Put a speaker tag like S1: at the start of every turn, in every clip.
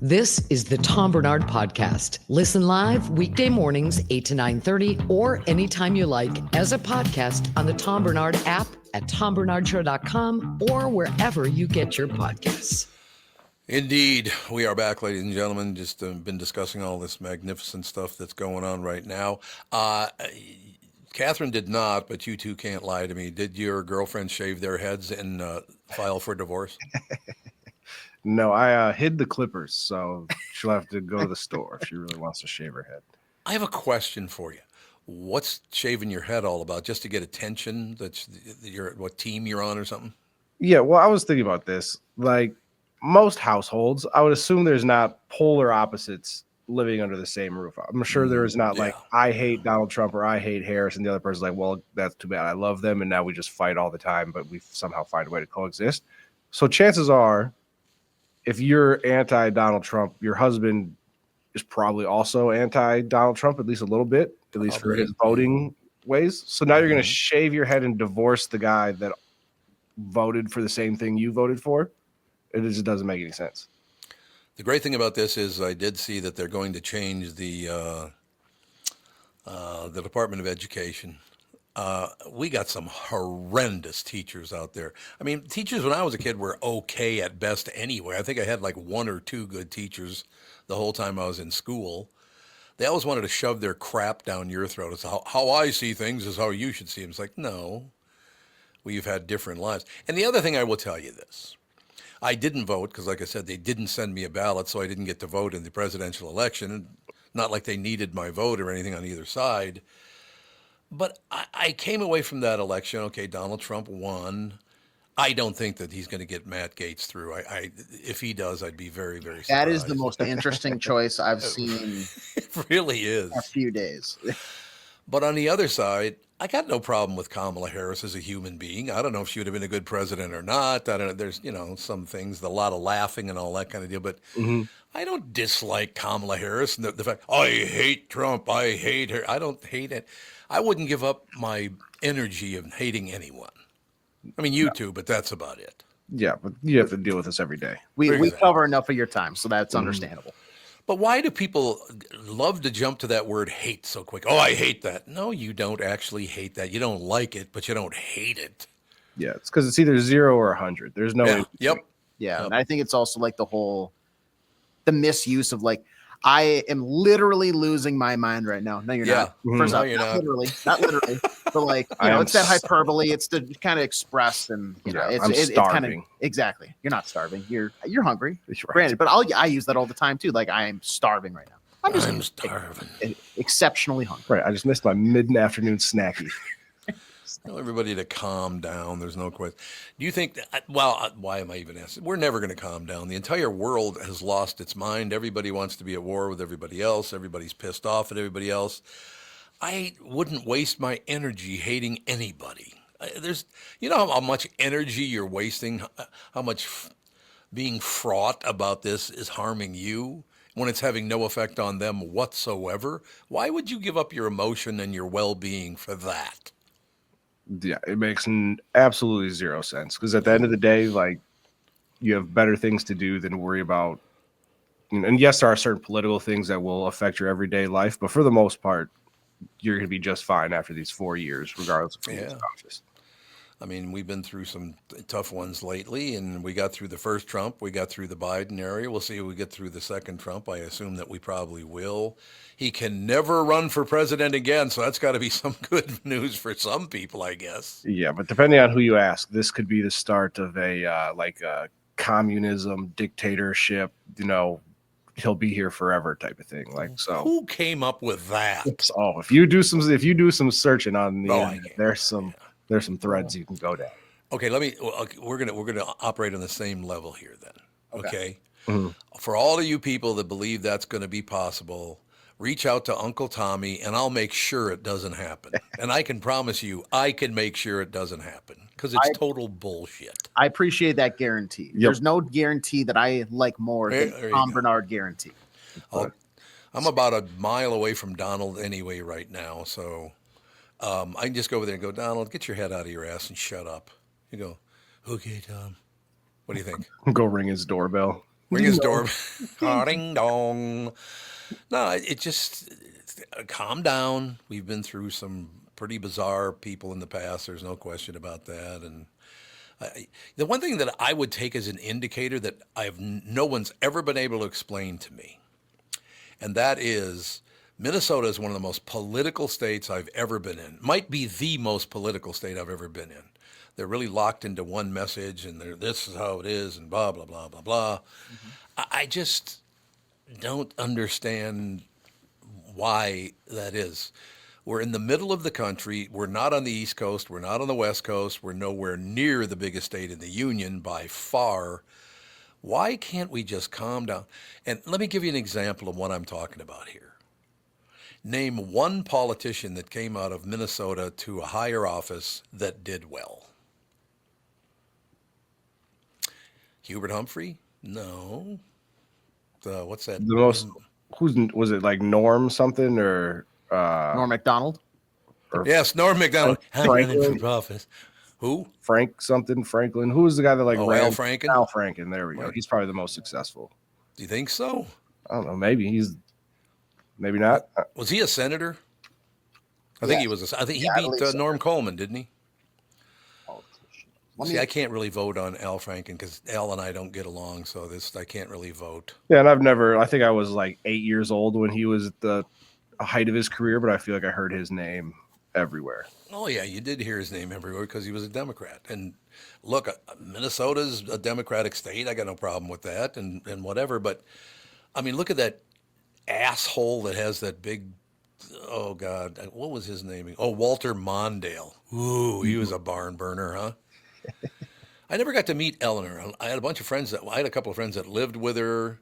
S1: This is the Tom Barnard Podcast. Listen live weekday mornings, 8 to 9:30, or anytime you like as a podcast on the Tom Barnard app at tombarnardshow.com or wherever you get your podcasts.
S2: Indeed. We are back, ladies and gentlemen. Just been discussing all this magnificent stuff that's going on right now. Catherine did not, but you two can't lie to me. Did your girlfriend shave their heads and file for divorce?
S3: No, I hid the clippers, so she'll have to go to the store if she really wants to shave her head.
S2: I have a question for you. What's shaving your head all about? Just to get attention? What team you're on or something?
S3: Yeah, well, I was thinking about this. Like most households, I would assume there's not polar opposites living under the same roof. I'm sure there is not like, I hate Donald Trump or I hate Harris, and the other person's like, well, that's too bad. I love them, and now we just fight all the time, but we somehow find a way to coexist. So chances are, if you're anti-Donald Trump, your husband is probably also anti-Donald Trump, at least a little bit, at least for his voting ways. So now you're going to shave your head and divorce the guy that voted for the same thing you voted for. It just doesn't make any sense.
S2: The great thing about this is I did see that they're going to change the Department of Education. We got some horrendous teachers out there. I mean, teachers when I was a kid were okay at best anyway. I think I had like one or two good teachers the whole time I was in school. They always wanted to shove their crap down your throat. It's how I see things is how you should see them. It's like, no, we've had different lives. And the other thing I will tell you this. I didn't vote because, like I said, they didn't send me a ballot, so I didn't get to vote in the presidential election. Not like they needed my vote or anything on either side. But I came away from that election, okay, Donald Trump won. I don't think that he's going to get Matt Gaetz through. If he does, I'd be very, very surprised.
S4: That is the most interesting choice I've seen.
S2: It really is.
S4: A few days.
S2: But on the other side, I got no problem with Kamala Harris as a human being. I don't know if she would have been a good president or not. I don't know. There's, some things, a lot of laughing and all that kind of deal. But I don't dislike Kamala Harris. And the fact, I hate Trump. I hate her. I don't hate it. I wouldn't give up my energy of hating anyone. I mean, you too, but that's about it.
S3: Yeah, but you have to deal with this every day.
S4: We cover enough of your time, so that's understandable.
S2: But why do people love to jump to that word hate so quick? Oh, I hate that. No, you don't actually hate that. You don't like it, but you don't hate it.
S3: Yeah, it's because it's either 0 or 100. There's no.
S2: Yeah.
S4: Yep. And I think it's also like the misuse of like, I am literally losing my mind right now. No, you're not. First off, not literally, but like, it's that hyperbole. It's to kind of express and it's kind of exactly. You're not starving. You're hungry. Right. Granted, but I use that all the time too. Like I am starving right now. I'm starving. Exceptionally hungry.
S3: Right. I just missed my mid-afternoon snacky.
S2: Tell everybody to calm down. There's no question. Do you think why am I even asking? We're never going to calm down. The entire world has lost its mind. Everybody wants to be at war with everybody else. Everybody's pissed off at everybody else. I wouldn't waste my energy hating anybody. There's, how much energy you're wasting, how much being fraught about this is harming you when it's having no effect on them whatsoever. Why would you give up your emotion and your well-being for that?
S3: Yeah, it makes absolutely zero sense because at the end of the day, like you have better things to do than worry about. And yes, there are certain political things that will affect your everyday life, but for the most part, you're going to be just fine after these 4 years, regardless of who's in office.
S2: I mean, we've been through some tough ones lately, and we got through the first Trump. We got through the Biden area. We'll see if we get through the second Trump. I assume that we probably will. He can never run for president again, so that's got to be some good news for some people, I guess.
S3: Yeah, but depending on who you ask, this could be the start of a communism dictatorship. He'll be here forever type of thing. Like so.
S2: Who came up with that?
S3: Oh, if you do some searching on the internet, there's some threads you can go down.
S2: Okay, we're gonna operate on the same level here then. Okay.
S3: Mm-hmm.
S2: For all of you people that believe that's going to be possible, reach out to Uncle Tommy, and I'll make sure it doesn't happen. And I can promise you, I can make sure it doesn't happen because it's total bullshit.
S4: I appreciate that guarantee. Yep. There's no guarantee that I like more than Tom Barnard guarantee.
S2: I'm about a mile away from Donald anyway right now, so I can just go over there and go, Donald, get your head out of your ass and shut up. You go, okay, Tom. What do you think?
S3: Go ring his doorbell.
S2: Ring his door. Ding dong. No, it just calm down. We've been through some pretty bizarre people in the past. There's no question about that. And the one thing that I would take as an indicator that no one's ever been able to explain to me, and that is Minnesota is one of the most political states I've ever been in. Might be the most political state I've ever been in. They're really locked into one message, and this is how it is, and blah, blah, blah, blah, blah. Mm-hmm. I just don't understand why that is. We're in the middle of the country. We're not on the East Coast. We're not on the West Coast. We're nowhere near the biggest state in the Union by far. Why can't we just calm down? And let me give you an example of what I'm talking about here. Name one politician that came out of Minnesota to a higher office that did well. Hubert Humphrey? No. What's that?
S3: The most, was it like Norm something or?
S4: Norm Macdonald?
S2: Yes, Norm Macdonald.
S3: Franklin.
S2: Office. Who?
S3: Frank something, Franklin. Who was the guy that ran?
S2: Al Franken?
S3: Al Franken, there we go. He's probably the most successful.
S2: Do you think so?
S3: I don't know. Maybe not.
S2: Was he a senator? I think he was. I think he beat Norm Coleman, didn't he? See, I can't really vote on Al Franken because Al and I don't get along, so I can't really vote.
S3: Yeah, and I think I was like 8 years old when he was at the height of his career, but I feel like I heard his name everywhere.
S2: Oh, yeah, you did hear his name everywhere because he was a Democrat. And look, Minnesota's a Democratic state. I got no problem with that and whatever. But, I mean, look at that asshole that has that big, oh, God, what was his name? Oh, Walter Mondale. Ooh, he was a barn burner, huh? I never got to meet Eleanor. I had a couple of friends that lived with her,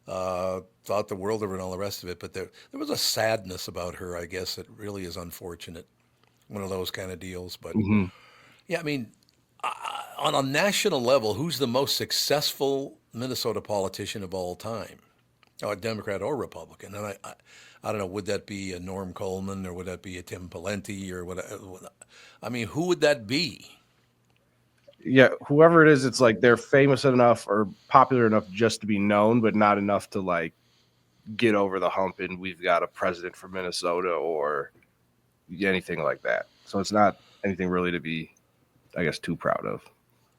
S2: thought the world of her and all the rest of it. But there was a sadness about her, I guess, that really is unfortunate. One of those kind of deals. But, yeah, I mean, on a national level, who's the most successful Minnesota politician of all time? Oh, a Democrat or Republican. And I don't know, would that be a Norm Coleman or would that be a Tim Pawlenty or what? I mean, who would that be?
S3: Yeah, whoever it is, it's like they're famous enough or popular enough just to be known, but not enough to like get over the hump and we've got a president from Minnesota or anything like that. So it's not anything really to be, I guess, too proud of.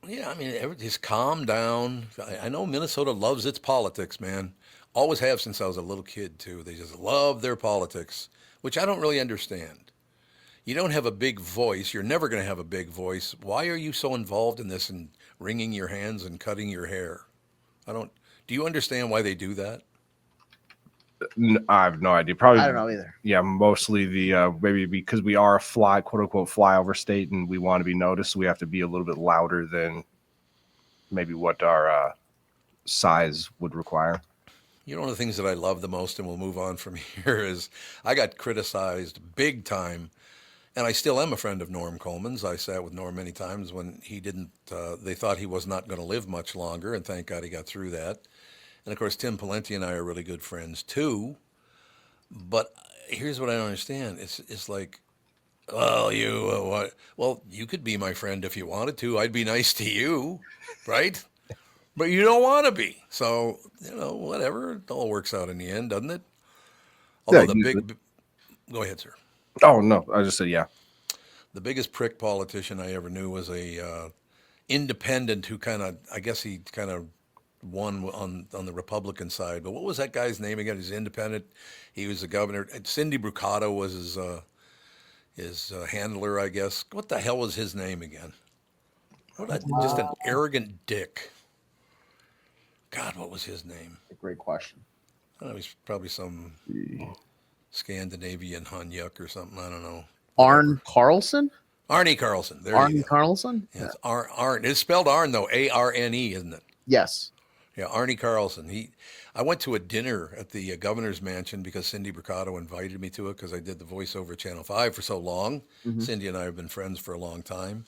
S2: Yeah, I mean, just calm down. I know Minnesota loves its politics, man. Always have since I was a little kid, too. They just love their politics, which I don't really understand. You don't have a big voice. You're never going to have a big voice. Why are you so involved in this and wringing your hands and cutting your hair? Do you understand why they do that?
S3: I have no idea. Probably.
S4: I don't know either.
S3: Yeah, mostly maybe because we are a quote unquote flyover state and we want to be noticed. So we have to be a little bit louder than maybe what our size would require.
S2: You know, one of the things that I love the most, and we'll move on from here, is I got criticized big time. And I still am a friend of Norm Coleman's. I sat with Norm many times when he didn't, they thought he was not going to live much longer, and thank God he got through that. And, of course, Tim Pawlenty and I are really good friends, too. But here's what I don't understand. It's like, well, what? Well, you could be my friend if you wanted to. I'd be nice to you, right? But you don't want to be. So, whatever. It all works out in the end, doesn't it? Although go ahead, sir.
S3: Oh, no. I just said, yeah.
S2: The biggest prick politician I ever knew was a independent who I guess he kind of won on the Republican side. But what was that guy's name again? He's independent. He was the governor. Cindy Brucato was his handler, I guess. What the hell was his name again? Just an arrogant dick. God, what was his name?
S4: A great question.
S2: It was probably some Scandinavian Hunyuk or something. I don't know.
S4: Arne Carlson?
S2: Arnie Carlson. There
S4: Arne Carlson?
S2: Yes. Arne. It's spelled Arne, though. A-R-N-E, isn't it?
S4: Yes.
S2: Yeah, Arnie Carlson. I went to a dinner at the governor's mansion because Cindy Brucato invited me to it because I did the voiceover at Channel 5 for so long. Mm-hmm. Cindy and I have been friends for a long time.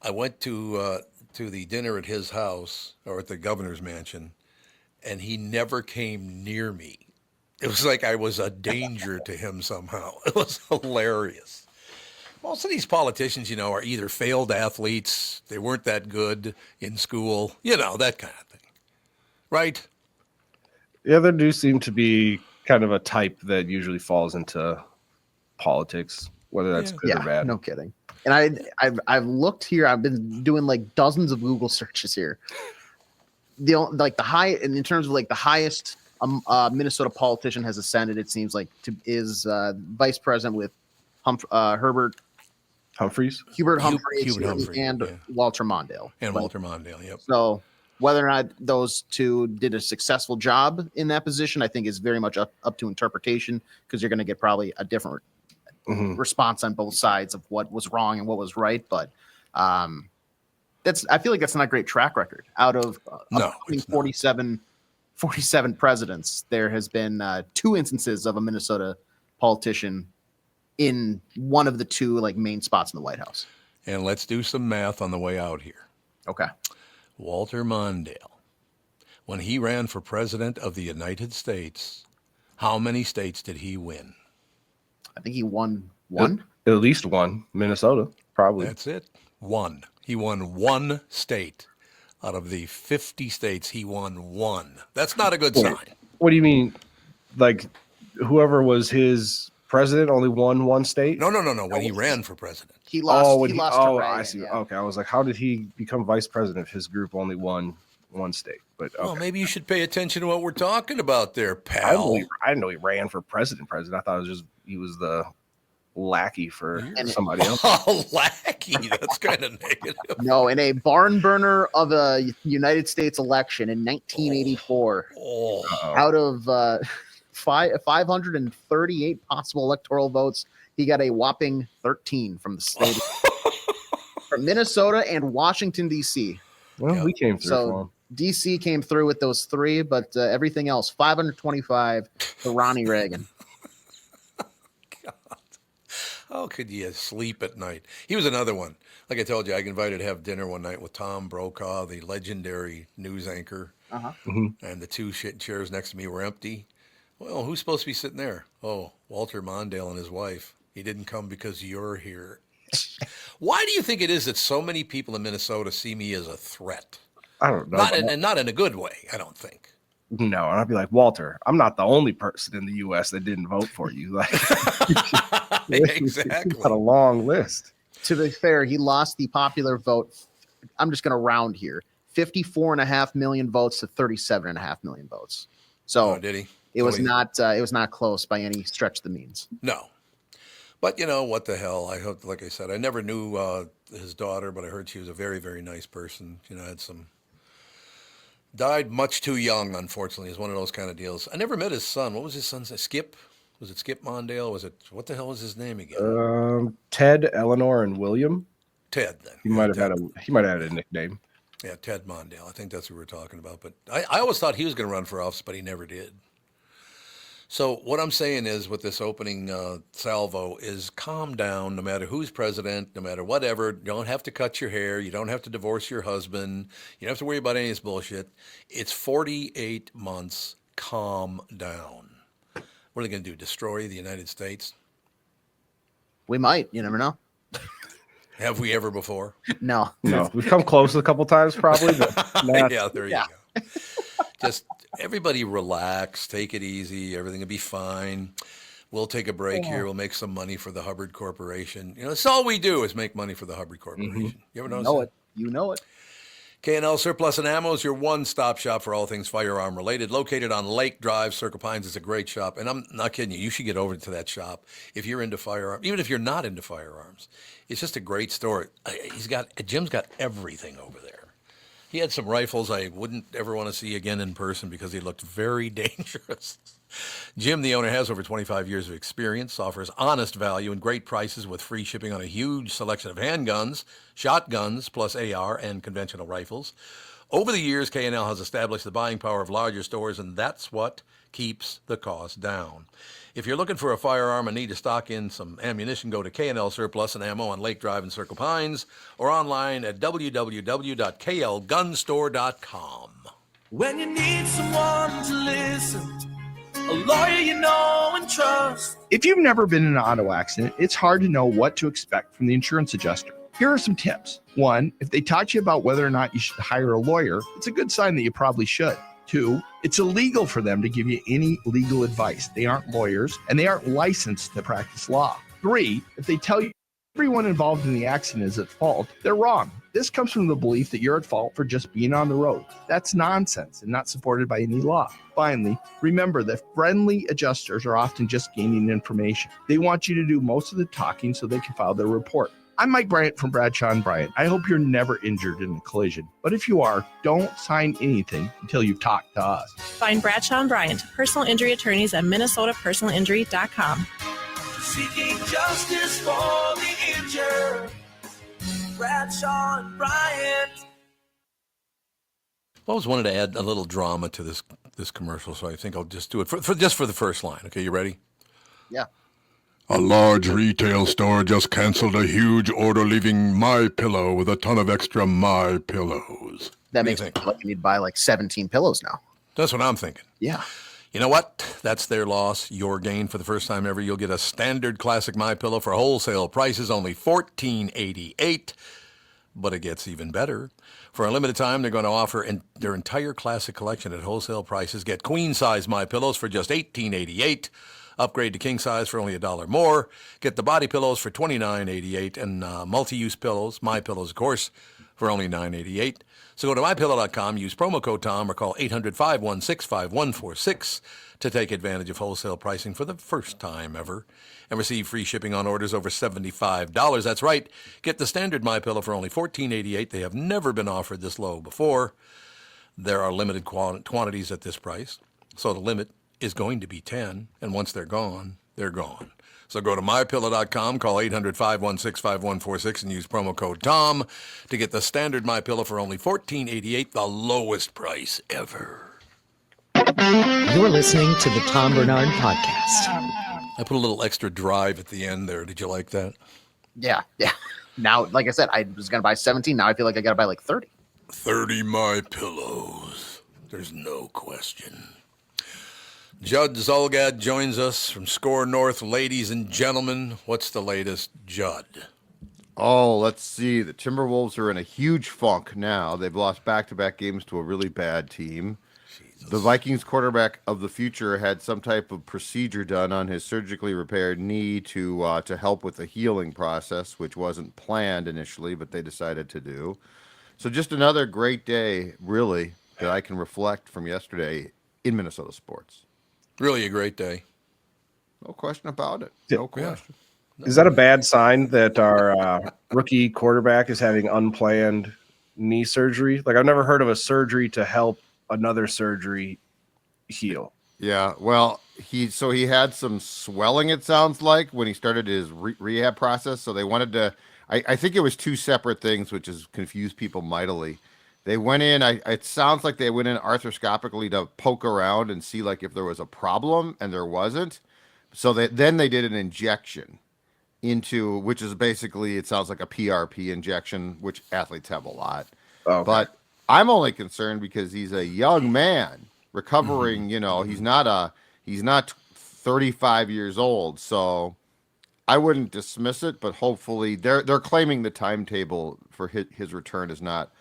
S2: I went to the dinner at his house, or at the governor's mansion, and he never came near me. It was like I was a danger to him somehow. It was hilarious. Most of these politicians, are either failed athletes, they weren't that good in school, that kind of thing. Right.
S3: Yeah, there do seem to be kind of a type that usually falls into politics, whether that's good or bad.
S4: No kidding. And I've looked here. I've been doing like dozens of Google searches here. In terms of like the highest Minnesota politician has ascended, it seems like is vice president with Hubert Humphreys, and Walter Mondale.
S2: Walter Mondale, yep.
S4: So whether or not those two did a successful job in that position, I think is very much up to interpretation, because you're going to get probably a different response on both sides of what was wrong and what was right. But I feel like that's not a great track record. Out of 47 presidents, there has been 2 instances of a Minnesota politician in one of the 2 like main spots in the White House.
S2: And let's do some math on the way out here.
S4: Okay.
S2: Walter Mondale, when he ran for president of the United States, how many states did he win?
S4: I think he won one.
S3: At least one. Minnesota, probably.
S2: That's it. One. He won 1 state. Out of the 50 states, he won 1. That's not a good sign.
S3: What do you mean? Like, whoever was his president only won 1 state?
S2: No. When he ran for president.
S4: He lost. He lost to Reagan,
S3: I see. Yeah. Okay. I was like, how did he become vice president if his group only won 1 state? But okay.
S2: Well, maybe you should pay attention to what we're talking about there, pal.
S3: I didn't know he ran for president. I thought he was the lackey for somebody else.
S2: Oh, lackey. That's kind of negative.
S4: No, in a barn burner of a United States election in 1984, out of 538 possible electoral votes, he got a whopping 13 from the state from Minnesota and Washington, D.C.
S3: Well, we came through.
S4: So D.C. came through with those 3, but everything else, 525 to Ronnie Reagan.
S2: How could you sleep at night? He was another one. Like I told you, I got invited to have dinner one night with Tom Brokaw, the legendary news anchor. And the 2 chairs next to me were empty. Well, who's supposed to be sitting there? Oh, Walter Mondale and his wife. He didn't come because you're here. Why do you think it is that so many people in Minnesota see me as a threat?
S3: I don't know.
S2: Not in a good way, I don't think.
S3: No, and I'd be like, Walter, I'm not the only person in the U.S. that didn't vote for you. Like,
S2: exactly.
S3: Got a long list.
S4: To be fair, he lost the popular vote. I'm just going to round here: 54.5 million votes to 37.5 million votes. So
S2: did he?
S4: It was not close by any stretch of the means.
S2: No. But, what the hell? Like I said, I never knew his daughter, but I heard she was a very, very nice person. Died much too young, unfortunately. It's one of those kind of deals. I never met his son. What was his son's name? Skip? Was it Skip Mondale? What the hell was his name again?
S3: Ted, Eleanor, and William.
S2: Ted, then.
S3: He might have had a nickname.
S2: Yeah, Ted Mondale. I think that's what we were talking about. But I always thought he was going to run for office, but he never did. So what I'm saying is, with this opening salvo, is calm down. No matter who's president, no matter whatever, you don't have to cut your hair. You don't have to divorce your husband. You don't have to worry about any of this bullshit. It's 48 months. Calm down. What are they going to do? Destroy the United States?
S4: We might. You never know.
S2: Have we ever before?
S4: No.
S3: We've come close a couple times, probably. But
S2: yeah, there you go. Just everybody relax, take it easy. Everything will be fine. We'll take a break here. We'll make some money for the Hubbard Corporation. That's all we do is make money for the Hubbard Corporation. You ever notice that?
S4: You know it.
S2: K&L Surplus and Ammo is your one-stop shop for all things firearm related. Located on Lake Drive, Circle Pines. It's a great shop. And I'm not kidding you. You should get over to that shop if you're into firearms. Even if you're not into firearms. It's just a great store. Jim's got everything over there. He had some rifles I wouldn't ever want to see again in person because they looked very dangerous. Jim, the owner, has over 25 years of experience, offers honest value and great prices with free shipping on a huge selection of handguns, shotguns, plus AR and conventional rifles. Over the years, K&L has established the buying power of larger stores, and that's what keeps the cost down. If you're looking for a firearm and need to stock in some ammunition, go to K&L Surplus and Ammo on Lake Drive in Circle Pines or online at www.klgunstore.com.
S5: When you need someone to listen, a lawyer you know and trust.
S6: If you've never been in an auto accident, it's hard to know what to expect from the insurance adjuster. Here are some tips. 1, if they talk to you about whether or not you should hire a lawyer, it's a good sign that you probably should. 2, it's illegal for them to give you any legal advice. They aren't lawyers, and they aren't licensed to practice law. 3, if they tell you everyone involved in the accident is at fault, they're wrong. This comes from the belief that you're at fault for just being on the road. That's nonsense and not supported by any law. Finally, remember that friendly adjusters are often just gaining information. They want you to do most of the talking so they can file their report. I'm Mike Bryant from Bradshaw & Bryant. I hope you're never injured in a collision. But if you are, don't sign anything until you've talked to us.
S7: Find Bradshaw & Bryant, personal injury attorneys at minnesotapersonalinjury.com.
S5: Seeking justice for the injured. Bradshaw & Bryant.
S2: I always wanted to add a little drama to this commercial, so I think I'll just do it for the first line. Okay, you ready?
S4: Yeah.
S8: A large retail store just canceled a huge order, leaving MyPillow with a ton of extra MyPillows.
S4: That makes me feel like you need to buy like 17 pillows now.
S2: That's what I'm thinking.
S4: Yeah.
S2: You know what? That's their loss, your gain. For the first time ever, you'll get a standard classic MyPillow for wholesale prices, only $14.88. But it gets even better. For a limited time, they're going to offer their entire classic collection at wholesale prices. Get queen-size MyPillows for just $18.88. Upgrade to king size for only $1 more. Get the body pillows for $29.88 and multi-use pillows, MyPillows, of course, for only $9.88. So go to MyPillow.com, use promo code Tom, or call 800-516-5146 to take advantage of wholesale pricing for the first time ever and receive free shipping on orders over $75. That's right. Get the standard MyPillow for only $14.88. They have never been offered this low before. There are limited quantities at this price, so the limit is going to be 10, and once they're gone, they're gone. So go to MyPillow.com, call 800-516-5146, and use promo code TOM to get the standard MyPillow for only $14.88, the lowest price ever.
S1: You're listening to the Tom Barnard Podcast.
S2: I put a little extra drive at the end there. Did you like that?
S4: Yeah. Now, like I said, I was going to buy 17. Now I feel like I got to buy like 30.
S2: 30 MyPillows. There's no question. Judd Zulgad joins us from SKOR North. Ladies and gentlemen, what's the latest, Judd?
S9: Oh, let's see. The Timberwolves are in a huge funk now. They've lost back-to-back games to a really bad team. Jesus. The Vikings quarterback of the future had some type of procedure done on his surgically repaired knee to help with the healing process, which wasn't planned initially, but they decided to do. So just another great day, really, that I can reflect from yesterday in Minnesota sports.
S2: Really a great day.
S9: No question about it. No question.
S3: Yeah. Is that a bad sign that our rookie quarterback is having unplanned knee surgery? Like, I've never heard of a surgery to help another surgery heal.
S9: Yeah, well, he had some swelling, it sounds like, when he started his rehab process. So they wanted to, I think it was two separate things, which has confused people mightily. They went in, it sounds like they went in arthroscopically to poke around and see like if there was a problem, and there wasn't. So then they did an injection into, which is basically, it sounds like a PRP injection, which athletes have a lot. Okay. But I'm only concerned because he's a young man recovering, he's not 35 years old. So I wouldn't dismiss it, but hopefully they're claiming the timetable for his return is not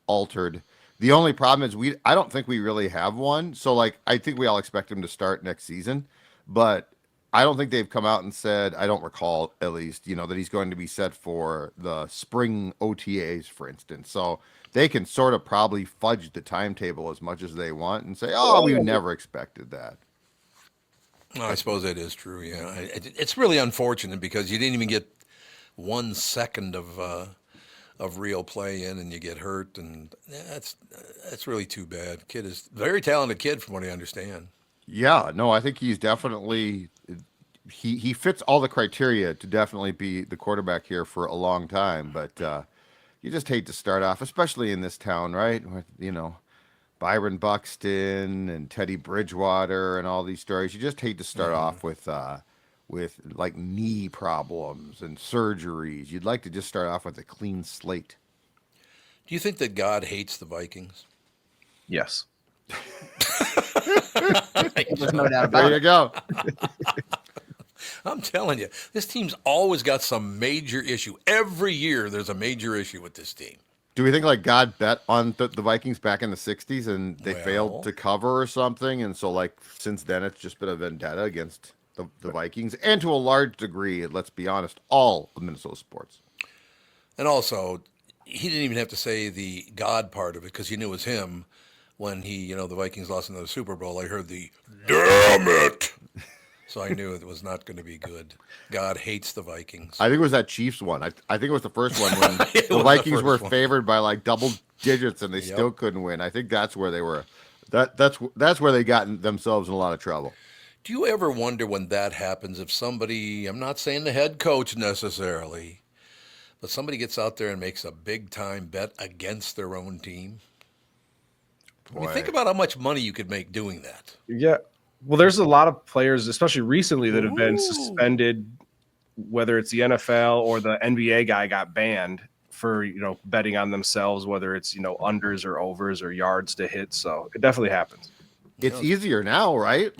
S9: altered. The only problem is I don't think we really have one. So like, I think we all expect him to start next season, but I don't think they've come out and said, I don't recall at least, that he's going to be set for the spring OTAs, for instance. So they can sort of probably fudge the timetable as much as they want and say, we never expected that.
S2: No, I suppose that is true. Yeah. It's really unfortunate because you didn't even get 1 second of real play in, and you get hurt, and that's really too bad. Kid is a very talented kid, from what I understand. Yeah, no, I think he's definitely he fits all the criteria to definitely be the quarterback here for a long time. But you just hate to start off, especially in this town, right? With, Byron Buxton and Teddy Bridgewater and all these stories. You just hate to start off with like knee problems and surgeries. You'd like to just start off with a clean slate. Do you think that God hates the Vikings?
S3: Yes.
S4: There's no doubt about
S9: There you go.
S2: I'm telling you, this team's always got some major issue. Every year there's a major issue with this team.
S9: Do we think like God bet on the Vikings back in the 60s and they failed to cover or something? And so like since then it's just been a vendetta against the Vikings and to a large degree, let's be honest, all of Minnesota sports.
S2: And also, he didn't even have to say the God part of it because you knew it was him when the Vikings lost another Super Bowl. I heard the damn it. So I knew it was not going to be good. God hates the Vikings.
S9: I think it was that Chiefs one. I think it was the first one when the Vikings were favored by like double digits and they still couldn't win. I think that's where they were. That's where they got themselves in a lot of trouble.
S2: Do you ever wonder when that happens if somebody, I'm not saying the head coach necessarily, but somebody gets out there and makes a big time bet against their own team? I mean, think about how much money you could make doing that.
S3: Yeah. Well, there's a lot of players, especially recently, that have been suspended, whether it's the NFL or the NBA guy got banned for, betting on themselves, whether it's, unders or overs or yards to hit. So it definitely happens.
S9: It's easier now, right?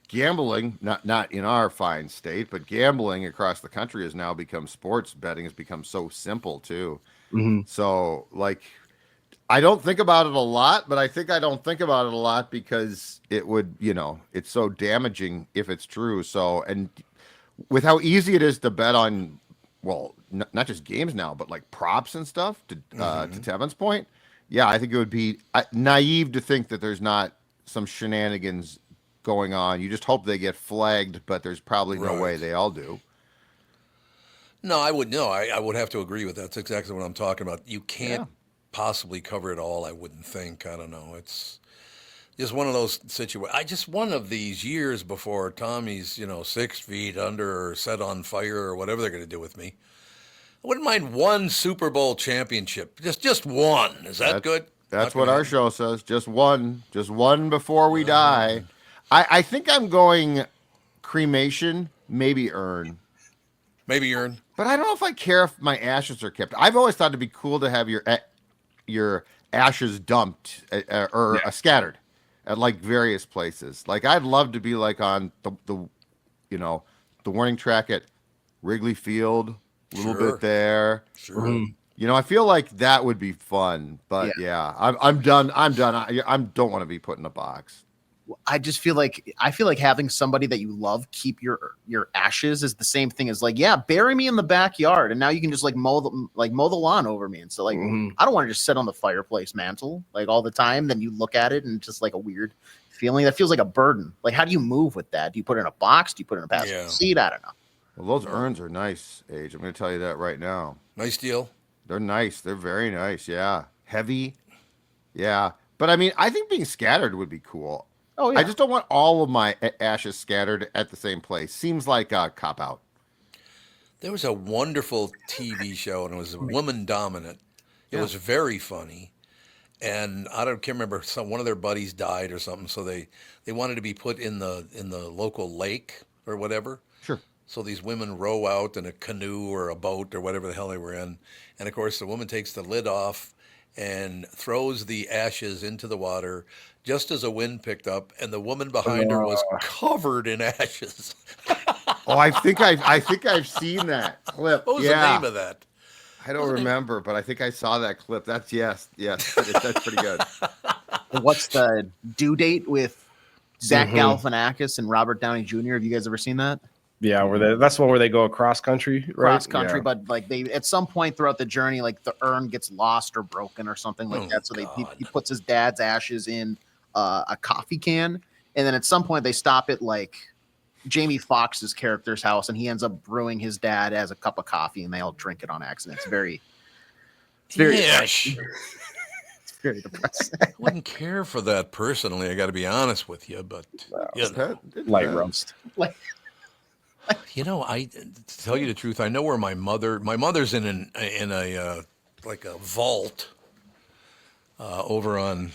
S9: Gambling, not in our fine state, but gambling across the country has now become sports betting has become so simple too.
S3: Mm-hmm.
S9: So I don't think about it a lot, but I think I don't think about it a lot because it would, it's so damaging if it's true. So, and with how easy it is to bet on, well, not just games now, but like props and stuff to Tevin's point. Yeah, I think it would be naive to think that there's not some shenanigans going on. You just hope they get flagged, but there's probably no way they all do.
S2: No, I would have to agree with that. That's exactly what I'm talking about. You can't possibly cover it all, I wouldn't think. I don't know. It's just one of those situations. One of these years before Tommy's, 6 feet under or set on fire or whatever they're going to do with me. I wouldn't mind one Super Bowl championship. Just one. Is that good?
S9: That's what our show says. Just one before we die. I think I'm going cremation, maybe urn.
S2: Maybe urn.
S9: But I don't know if I care if my ashes are kept. I've always thought it'd be cool to have your ashes dumped or scattered at like various places. Like I'd love to be like on the warning track at Wrigley Field, a little bit there.
S2: Sure.
S9: I feel like that would be fun. But I'm done. I don't want to be put in a box.
S4: I just feel like having somebody that you love keep your ashes is the same thing as bury me in the backyard and now you can just mow the lawn over me. And so I don't want to just sit on the fireplace mantle all the time. Then you look at it and it's just like a weird feeling that feels like a burden. Like how do you move with that? Do you put it in a box? Do you put it in a passenger seat? I don't know.
S9: Well, those urns are nice, Age. I'm going to tell you that right now.
S2: Nice deal.
S9: They're nice. They're very nice. Yeah. Heavy. Yeah. But I mean, I think being scattered would be cool.
S4: Oh, yeah.
S9: I just don't want all of my ashes scattered at the same place. Seems like a cop-out.
S2: There was a wonderful TV show, and it was woman dominant. It was very funny. And can't remember, one of their buddies died or something, so they wanted to be put in the local lake or whatever.
S9: Sure.
S2: So these women row out in a canoe or a boat or whatever the hell they were in. And, of course, the woman takes the lid off and throws the ashes into the water just as a wind picked up, and the woman behind her was covered in ashes.
S9: I think I've seen that clip.
S2: What was the name of that?
S9: I don't remember, but I think I saw that clip. That's yes, that's pretty good.
S4: What's the due date with Zach Galifianakis and Robert Downey Jr.? Have you guys ever seen that?
S3: Yeah, that's one where they go across country, right?
S4: Cross country, but they at some point throughout the journey, the urn gets lost or broken or something like that. So he puts his dad's ashes in a coffee can, and then at some point they stop at Jamie Foxx's character's house, and he ends up brewing his dad as a cup of coffee, and they all drink it on accident. It's very it's very depressing.
S2: I wouldn't care for that personally. I got to be honest with you, but
S3: light roast.
S2: I to tell you the truth, I know where my mother's in a vault over on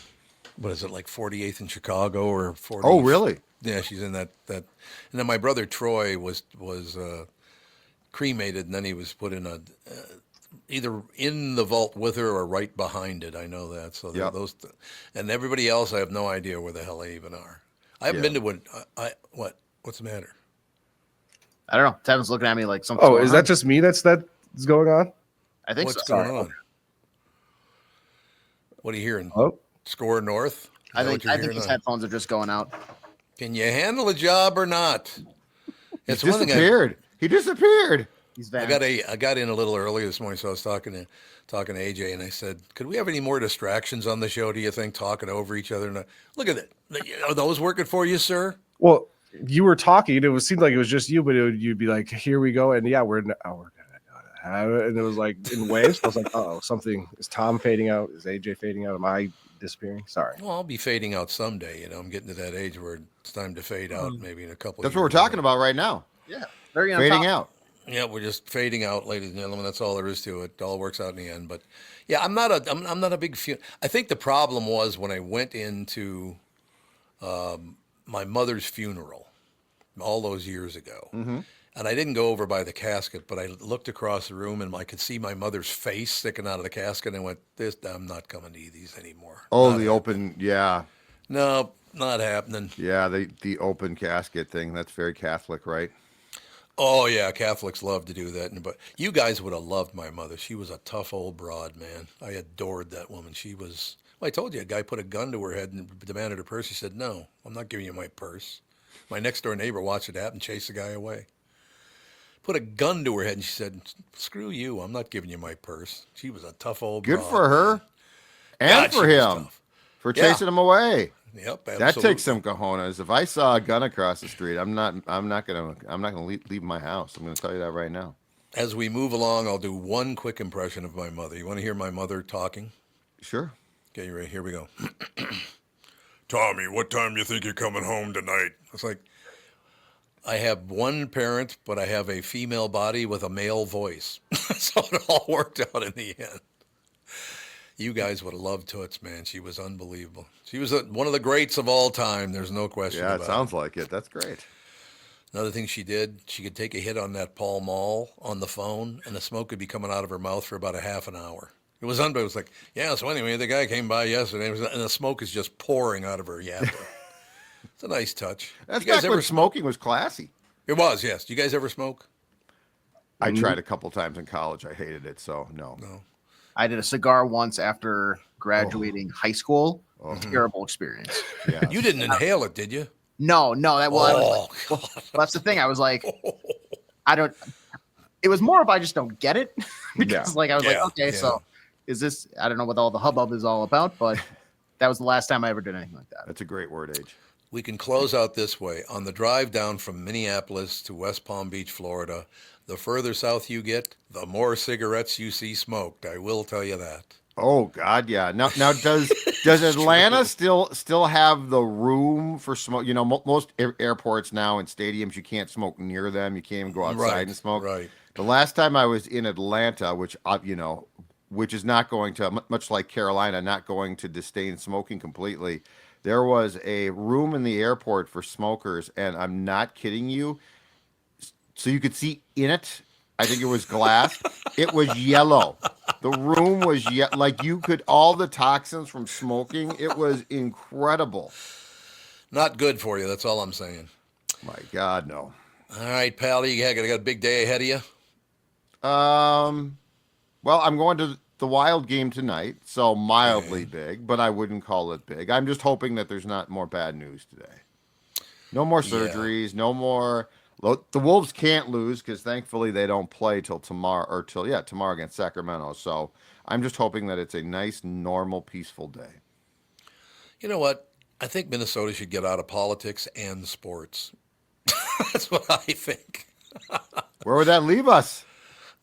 S2: what is it, 48th in Chicago or 40th?
S9: Oh, really?
S2: Yeah, she's in that. And then my brother Troy was cremated, and then he was put in either in the vault with her or right behind it. I know that. So those, and everybody else, I have no idea where the hell they even are. I haven't been to one. What's the matter?
S4: I don't know. Tevin's looking at me like something.
S3: Oh, is that just me that's going on?
S4: I think
S2: What's
S4: so.
S2: going on? What are you hearing?
S3: Oh,
S2: SKOR North?
S4: I think his headphones are just going out.
S2: Can you handle a job or not?
S9: It's one disappeared. He disappeared.
S4: He's vanished.
S2: I got in a little early this morning, so I was talking to AJ, and I said, "Could we have any more distractions on the show? Do you think, talking over each other?" And look at it. Are those working for you, sir?
S3: Well, you were talking. It seemed like it was just you, but you'd be like, "Here we go," and yeah, we're gonna have it, and it was like in waves. I was like, "Oh, something is Tom fading out? Is AJ fading out? Am I disappearing?" Sorry.
S2: Well, I'll be fading out someday. I'm getting to that age where it's time to fade out. Maybe in a couple.
S9: That's what we're talking about right now.
S4: Yeah,
S9: fading out.
S2: Yeah, we're just fading out, ladies and gentlemen. That's all there is to it. It all works out in the end. But yeah, I'm not a big fan. I think the problem was when I went into my mother's funeral all those years ago, and I didn't go over by the casket, but I looked across the room and I could see my mother's face sticking out of the casket, and I went, I'm not coming to these anymore.
S9: Oh,
S2: not
S9: the open, yeah.
S2: No, not happening.
S9: Yeah, the open casket thing. That's very Catholic, right?
S2: Oh, yeah, Catholics love to do that. But you guys would have loved my mother. She was a tough old broad, man. I adored that woman. She was, well, I told you, a guy put a gun to her head and demanded her purse. She said, "No, I'm not giving you my purse." My next-door neighbor watched it happen, chased the guy away. Put a gun to her head, and she said, "Screw you, I'm not giving you my purse." She was a tough old broad.
S9: Good for her. And for him. For chasing him away.
S2: Yep, absolutely.
S9: That takes some cojones. If I saw a gun across the street, I'm not gonna leave my house. I'm gonna tell you that right now.
S2: As we move along, I'll do one quick impression of my mother. You want to hear my mother talking?
S9: Sure.
S2: Okay, you ready? Here we go. "Tommy, what time do you think you're coming home tonight?" It's like, I have one parent, but I have a female body with a male voice. So it all worked out in the end. You guys would have loved Toots, man. She was unbelievable. She was one of the greats of all time. There's no question about it.
S9: Yeah, it sounds like it. That's great.
S2: Another thing she did, she could take a hit on that Pall Mall on the phone, and the smoke could be coming out of her mouth for about a half an hour. It was unbelievable. It was like, yeah, so anyway, the guy came by yesterday, and the smoke is just pouring out of her yapper. It's a nice touch.
S9: That's back when smoking was classy.
S2: It was, yes. Do you guys ever smoke?
S9: I tried a couple times in college. I hated it, so no.
S4: I did a cigar once after graduating high school. Terrible experience.
S2: Yeah. You didn't inhale it, did you?
S4: No. That's the thing. I was like, it was more of I just don't get it. Because so is this, I don't know what all the hubbub is all about, but that was the last time I ever did anything like that.
S9: That's a great word, Age.
S2: We can close out this way. On the drive down from Minneapolis to West Palm Beach, Florida, the further south you get, the more cigarettes you see smoked. I will tell you that.
S9: Oh God, yeah. Now does Atlanta still have the room for smoke? Most airports now and stadiums, you can't smoke near them. You can't even go outside and smoke.
S2: Right.
S9: The last time I was in Atlanta, which is not going to, much like Carolina, not going to disdain smoking completely. There was a room in the airport for smokers, and I'm not kidding you. So you could see in it, I think it was glass. It was yellow. The room was like you could, all the toxins from smoking. It was incredible.
S2: Not good for you. That's all I'm saying.
S9: My God, no.
S2: All right, pal. You got a big day ahead of you.
S9: Well, I'm going to the Wild game tonight, so mildly big, but I wouldn't call it big. I'm just hoping that there's not more bad news today. No more surgeries, no more. The Wolves can't lose because thankfully they don't play till tomorrow tomorrow against Sacramento. So I'm just hoping that it's a nice, normal, peaceful day.
S2: You know what? I think Minnesota should get out of politics and sports. That's what I think.
S9: Where would that leave us?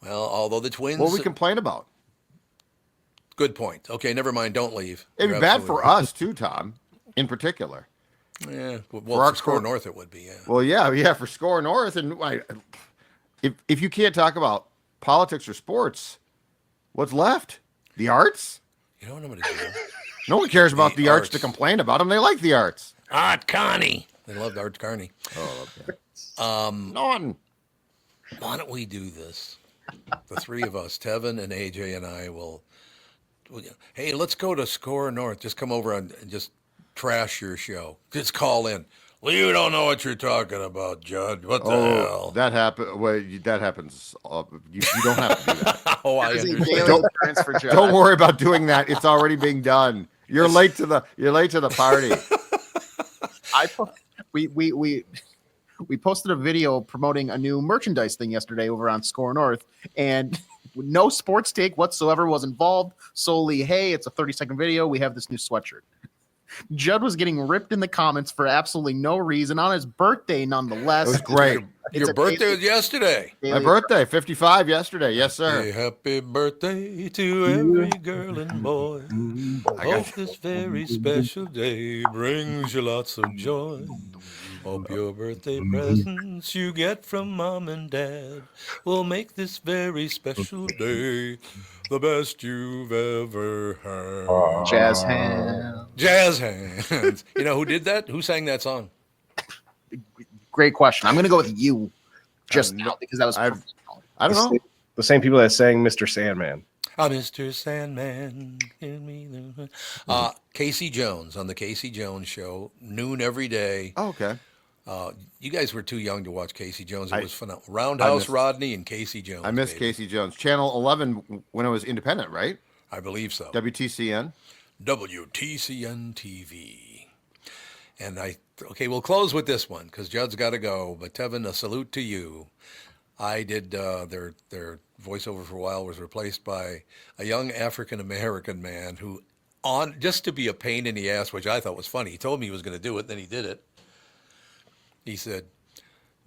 S2: Well, although the Twins.
S9: What would we complain about?
S2: Good point. Okay, never mind. Don't leave.
S9: It'd be bad for us too, Tom, in particular.
S2: Yeah, well, for SKOR North it would be, yeah.
S9: Well, yeah, for SKOR North. And if you can't talk about politics or sports, what's left? The arts?
S2: You know what I'm going to do?
S9: No one cares about the arts to complain about them. They like the arts.
S2: Art Carney. They loved Art Carney.
S9: Oh, okay.
S2: Why don't we do this? The three of us, Tevin and AJ and I will hey, let's go to SKOR North. Just come over and just trash your show. Just call in. Well, you don't know what you're talking about, Judd. What the hell?
S9: That happened. Well, that happens. You don't have to do that.
S2: I understand.
S9: Don't worry about doing that. It's already being done. You're late to the party.
S4: We posted a video promoting a new merchandise thing yesterday over on SKOR North, and no sports take whatsoever was involved. Solely, hey, it's a 30-second video. We have this new sweatshirt. Judd was getting ripped in the comments for absolutely no reason on his birthday, nonetheless.
S9: It was great.
S2: Your birthday was yesterday.
S9: My birthday, 55 yesterday. Yes, sir.
S2: Hey, happy birthday to every girl and boy. Hope this very special day brings you lots of joy. Hope your birthday presents you get from mom and dad will make this very special day the best you've ever had.
S4: Jazz hands.
S2: Jazz hands. You know who did that? Who sang that song?
S4: Great question. I'm going to go with you just now because that was.
S9: I don't know.
S3: The same people that sang Mr. Sandman.
S2: Mr. Sandman, give me the... Casey Jones on the Casey Jones Show, noon every day.
S9: Oh, okay.
S2: You guys were too young to watch Casey Jones. It was phenomenal. Roundhouse Rodney and Casey Jones.
S9: I miss Casey Jones. Channel 11 when it was independent, right?
S2: I believe so.
S9: WTCN
S2: TV. And we'll close with this one because Judd's got to go. But Tevin, a salute to you. I did their voiceover for a while was replaced by a young African-American man who, just to be a pain in the ass, which I thought was funny. He told me he was going to do it, then he did it. He said,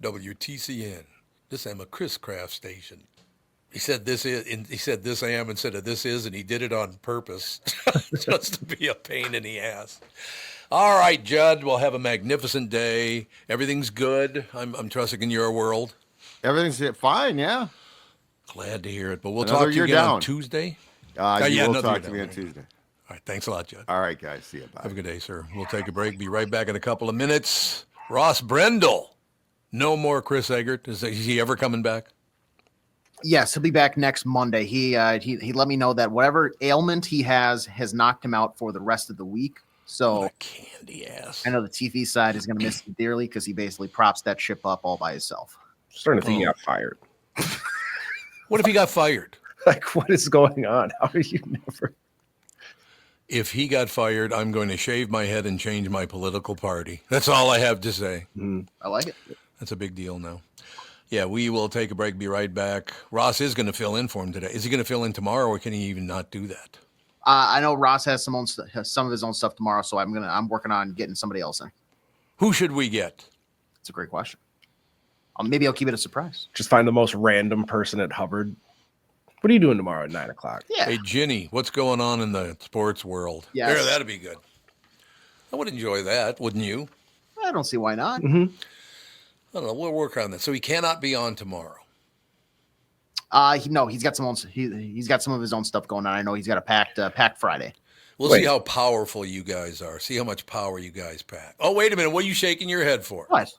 S2: WTCN, this am a Chris Craft station. He said this am instead of this is, and he did it on purpose just to be a pain in the ass. All right, Judd, we'll have a magnificent day. Everything's good. I'm trusting in your world.
S9: Everything's fine, yeah.
S2: Glad to hear it. But we'll talk to you again on Tuesday.
S9: You will talk to me on Tuesday.
S2: All right, thanks a lot, Judd.
S9: All right, guys. See you. Bye.
S2: Have a good day, sir. We'll take a break. Be right back in a couple of minutes. Ross Brendel. No more Chris Eggert. Is he ever coming back?
S4: Yes, he'll be back next Monday. He let me know that whatever ailment he has knocked him out for the rest of the week. So
S2: what a candy ass.
S4: I know the TV side is going to miss him dearly because he basically props that ship up all by himself.
S3: Starting to think he got fired.
S2: What if he got fired?
S3: Like, what is going on? How are you never?
S2: If he got fired, I'm going to shave my head and change my political party. That's all I have to say.
S4: I like it.
S2: That's a big deal now. Yeah, we will take a break, be right back. Ross is going to fill in for him today. Is he going to fill in tomorrow, or can he even not do that?
S4: I know Ross has some of his own stuff tomorrow, so I'm working on getting somebody else in.
S2: Who should we get?
S4: That's a great question. Maybe I'll keep it a surprise.
S3: Just find the most random person at Hubbard. What are you doing tomorrow at 9:00?
S4: Yeah.
S2: Hey, Ginny, what's going on in the sports world?
S4: Yes.
S2: There, that'd be good. I would enjoy that, wouldn't you?
S4: I don't see why not.
S3: Mm-hmm.
S2: I don't know. We'll work on that. So he cannot be on tomorrow.
S4: He's got he's got some of his own stuff going on. I know he's got a packed Friday.
S2: We'll see how powerful you guys are. See how much power you guys pack. Oh, wait a minute. What are you shaking your head for?
S4: What?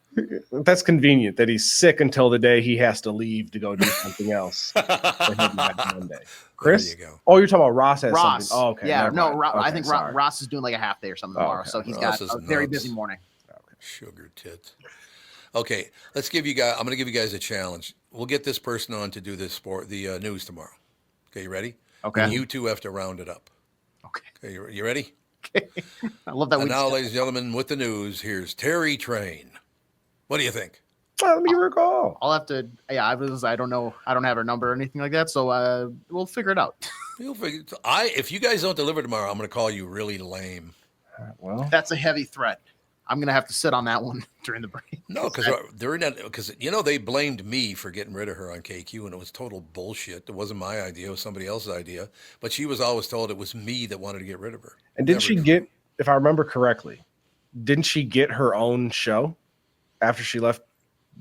S3: That's convenient that he's sick until the day he has to leave to go do something else. Monday. Chris?
S2: There you go.
S3: Oh, you're talking about Ross has
S4: Ross.
S3: something. Oh, okay.
S4: Yeah, no,
S3: okay,
S4: I think Ross is doing like a half day or something tomorrow.
S3: Okay.
S4: So he's
S2: Ross
S4: got a
S2: is
S4: very
S2: nuts.
S4: busy morning.
S2: Sugar tits. Okay, let's give you guys. I'm going to give you guys a challenge. We'll get this person on to do the news tomorrow. Okay, you ready?
S4: Okay.
S2: And you two have to round it up. Okay, you ready?
S4: Okay. I love that.
S2: And now, ladies and gentlemen, with the news, here's Terry Train. What do you think?
S3: Well, let me give her a call.
S4: I'll have to. Yeah, I don't know. I don't have her number or anything like that. So we'll figure it out.
S2: You'll figure. If you guys don't deliver tomorrow, I'm going to call you really lame.
S3: Well,
S4: that's a heavy threat. I'm going to have to sit on that one during the break.
S2: No, because they blamed me for getting rid of her on KQ, and it was total bullshit. It wasn't my idea; it was somebody else's idea. But she was always told it was me that wanted to get rid of her.
S3: And didn't she get, if I remember correctly, didn't she get her own show after she left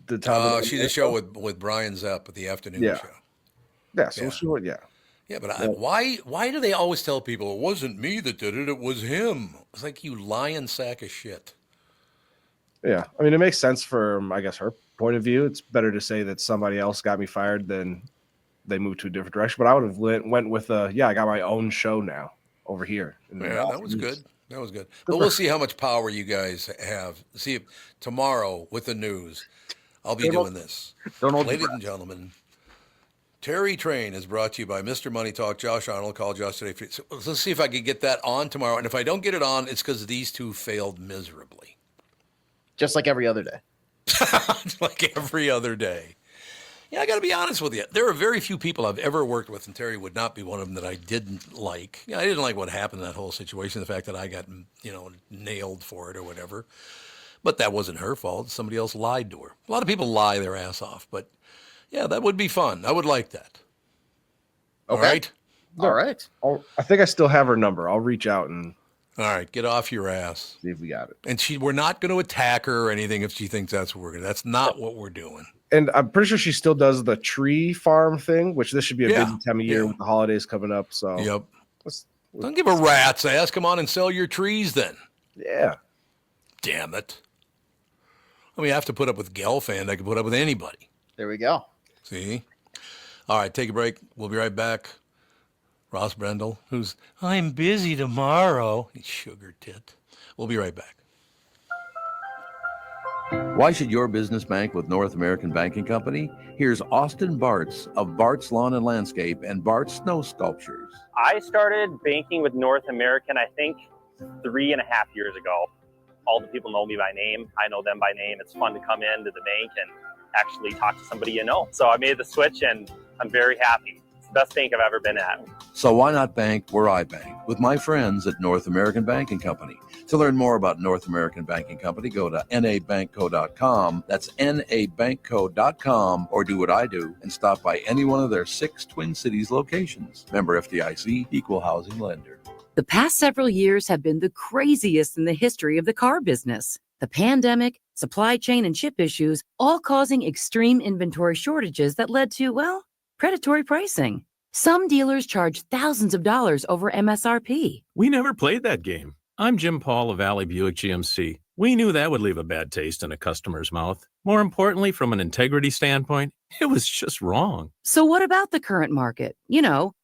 S3: the Tom?
S2: She did a show with Brian Zepp at the afternoon show.
S3: Yeah, so she would,
S2: Yeah, but why do they always tell people it wasn't me that did it? It was him. It's like, you lying sack of shit.
S3: Yeah, I mean, it makes sense from, I guess, her point of view. It's better to say that somebody else got me fired than they moved to a different direction. But I would have went with I got my own show now over here.
S2: Yeah, that was good. That was good. But we'll see how much power you guys have. See if tomorrow with the news, I'll be doing this. Ladies and gentlemen, Terry Train is brought to you by Mr. Money Talk, Josh Arnold. Call Josh today. So let's see if I can get that on tomorrow. And if I don't get it on, it's because these two failed miserably.
S4: Just like every other day.
S2: Like every other day. Yeah, I got to be honest with you. There are very few people I've ever worked with, and Terry would not be one of them, that I didn't like. I didn't like what happened in that whole situation, the fact that I got, nailed for it or whatever. But that wasn't her fault. Somebody else lied to her. A lot of people lie their ass off, but yeah, that would be fun. I would like that.
S4: Okay. All right.
S3: I think I still have her number. I'll reach out and.
S2: All right, get off your ass.
S3: See if we got it.
S2: And we're not going to attack her or anything if she thinks that's what we're going to. That's not what we're doing.
S3: And I'm pretty sure she still does the tree farm thing, which this should be a busy time of year with the holidays coming up. So
S2: yep. Don't give a rat's ass. Come on and sell your trees then.
S3: Yeah.
S2: Damn it. I mean, I have to put up with Gelfand. I can put up with anybody.
S4: There we go.
S2: See? All right, take a break. We'll be right back. Ross Brendel, who's, I'm busy tomorrow. You sugar tit. We'll be right back.
S10: Why should your business bank with North American Banking Company? Here's Austin Bartz of Bartz Lawn and Landscape and Bartz Snow Sculptures.
S11: I started banking with North American, I think, 3.5 years ago. All the people know me by name. I know them by name. It's fun to come into the bank and actually talk to somebody you know. So I made the switch, and I'm very happy. It's the best bank I've ever been at.
S10: So why not bank where I bank? With my friends at North American Banking Company. To learn more about North American Banking Company, go to nabankco.com. That's nabankco.com, or do what I do and stop by any one of their 6 Twin Cities locations. Member FDIC, equal housing lender.
S12: The past several years have been the craziest in the history of the car business. The pandemic, supply chain and chip issues, all causing extreme inventory shortages that led to, well, predatory pricing. Some dealers charge thousands of dollars over MSRP.
S13: We never played that game. I'm Jim Paul of Valley Buick GMC. We knew that would leave a bad taste in a customer's mouth. More importantly, from an integrity standpoint, it was just wrong.
S12: So what about the current market?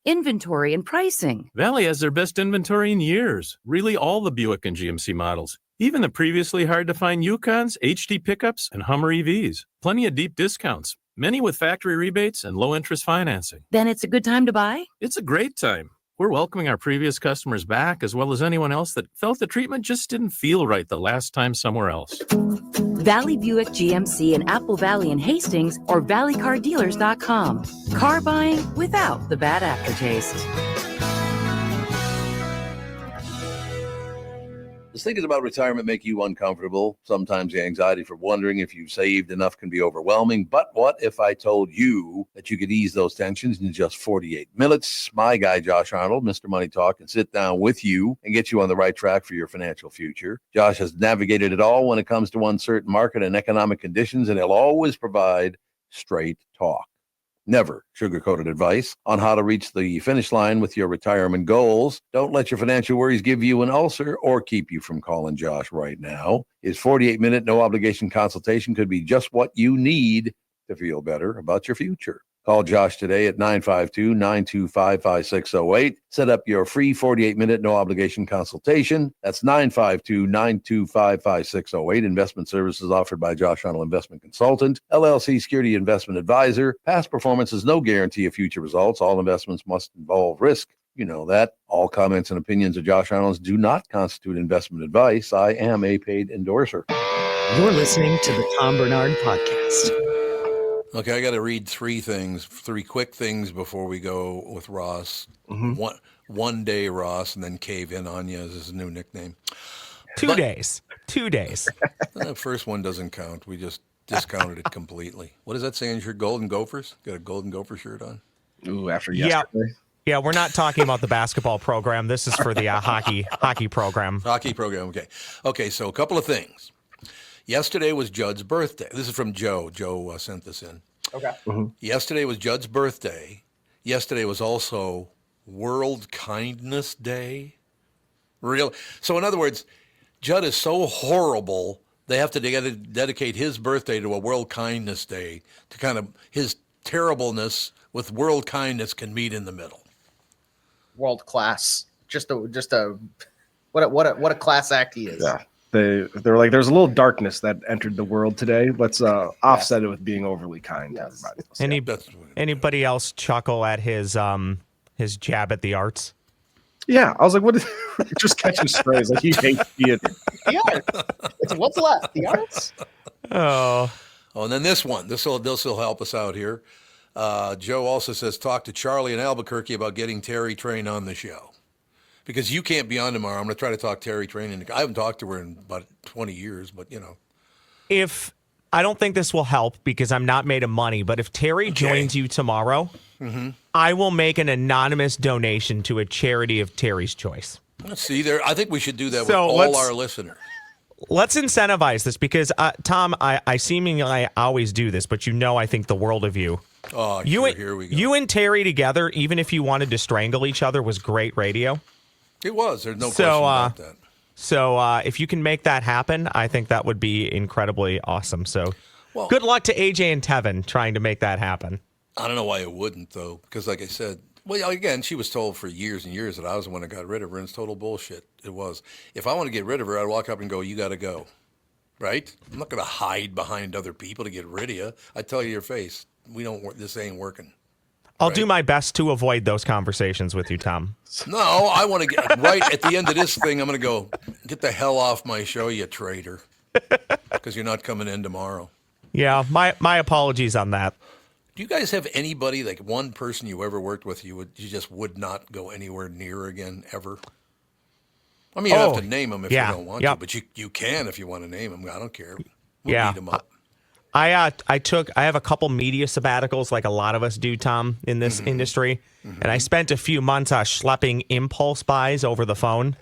S12: Inventory and pricing.
S13: Valley has their best inventory in years. Really all the Buick and GMC models. Even the previously hard-to-find Yukons, HD pickups, and Hummer EVs. Plenty of deep discounts. Many with factory rebates and low-interest financing.
S12: Then it's a good time to buy?
S13: It's a great time. We're welcoming our previous customers back, as well as anyone else that felt the treatment just didn't feel right the last time somewhere else.
S12: Valley Buick GMC in Apple Valley and Hastings, or valleycardealers.com. Car buying without the bad aftertaste.
S10: Does thinking about retirement make you uncomfortable? Sometimes the anxiety for wondering if you've saved enough can be overwhelming. But what if I told you that you could ease those tensions in just 48 minutes? My guy, Josh Arnold, Mr. Money Talk, can sit down with you and get you on the right track for your financial future. Josh has navigated it all when it comes to uncertain market and economic conditions, and he'll always provide straight talk. Never sugar-coated advice on how to reach the finish line with your retirement goals. Don't let your financial worries give you an ulcer or keep you from calling Josh right now. His 48-minute no-obligation consultation could be just what you need to feel better about your future. Call Josh today at 952-925-5608. Set up your free 48-minute no-obligation consultation. That's 952-925-5608. Investment services offered by Josh Arnold Investment Consultant, LLC Security Investment Advisor. Past performance is no guarantee of future results. All investments must involve risk. You know that. All comments and opinions of Josh Arnold do not constitute investment advice. I am a paid endorser.
S1: You're listening to the Tom Barnard Podcast.
S2: Okay, I got to read three quick things before we go with Ross. Mm-hmm. One day Ross, and then Cave In on you is his new nickname.
S14: 2 days.
S2: The first one doesn't count. We just discounted it completely. What does that say on your Golden Gophers? Got a Golden Gopher shirt on?
S3: Ooh, after yesterday.
S14: Yeah, we're not talking about the basketball program. This is for the hockey program.
S2: Hockey program, okay. Okay, so a couple of things. Yesterday was Judd's birthday. This is from Joe. Joe sent this in.
S11: Okay.
S3: Mm-hmm.
S2: Yesterday was Judd's birthday. Yesterday was also World Kindness Day. So in other words, Judd is so horrible, they have to dedicate his birthday to a World Kindness Day to kind of his terribleness with world kindness can meet in the middle.
S4: World class. Just a What a class act he is.
S3: Yeah. They're like, there's a little darkness that entered the world today. Let's offset it with being overly kind to everybody.
S14: Anybody else chuckle at his jab at the arts?
S3: Yeah, I was like, what is just catching strays? Like, he hates theater.
S4: Yeah. It's what's left? The arts?
S2: Oh, and then this will help us out here. Joe also says, talk to Charlie in Albuquerque about getting Terry Train on the show. Because you can't be on tomorrow. I'm going to try to talk Terry Train. I haven't talked to her in about 20 years, but
S14: If I don't think this will help because I'm not made of money, but if Terry joins you tomorrow, I will make an anonymous donation to a charity of Terry's choice.
S2: Let's see there. I think we should do that with all our listeners.
S14: Let's incentivize this because, Tom, I seemingly always do this, but I think the world of you.
S2: Oh, here we go.
S14: You and Terry together, even if you wanted to strangle each other, was great radio.
S2: It was. There's no question about that.
S14: So if you can make that happen, I think that would be incredibly awesome. So good luck to AJ and Tevin trying to make that happen.
S2: I don't know why it wouldn't, though, because like I said, well, again, she was told for years and years that I was the one that got rid of her, and it's total bullshit. It was. If I want to get rid of her, I'd walk up and go, you got to go. Right? I'm not going to hide behind other people to get rid of you. I tell you your face, this ain't working.
S14: I'll do my best to avoid those conversations with you, Tom.
S2: No, I want to get right at the end of this thing. I'm going to go, get the hell off my show, you traitor, because you're not coming in tomorrow.
S14: Yeah, my apologies on that.
S2: Do you guys have anybody, like one person you ever worked with, you just would not go anywhere near again ever? I mean, you don't have to name them if you don't want to, but you can if you want to name them. I don't care. We'll beat them up.
S14: I have a couple media sabbaticals like a lot of us do, Tom, in this industry. And I spent a few months schlepping impulse buys over the phone.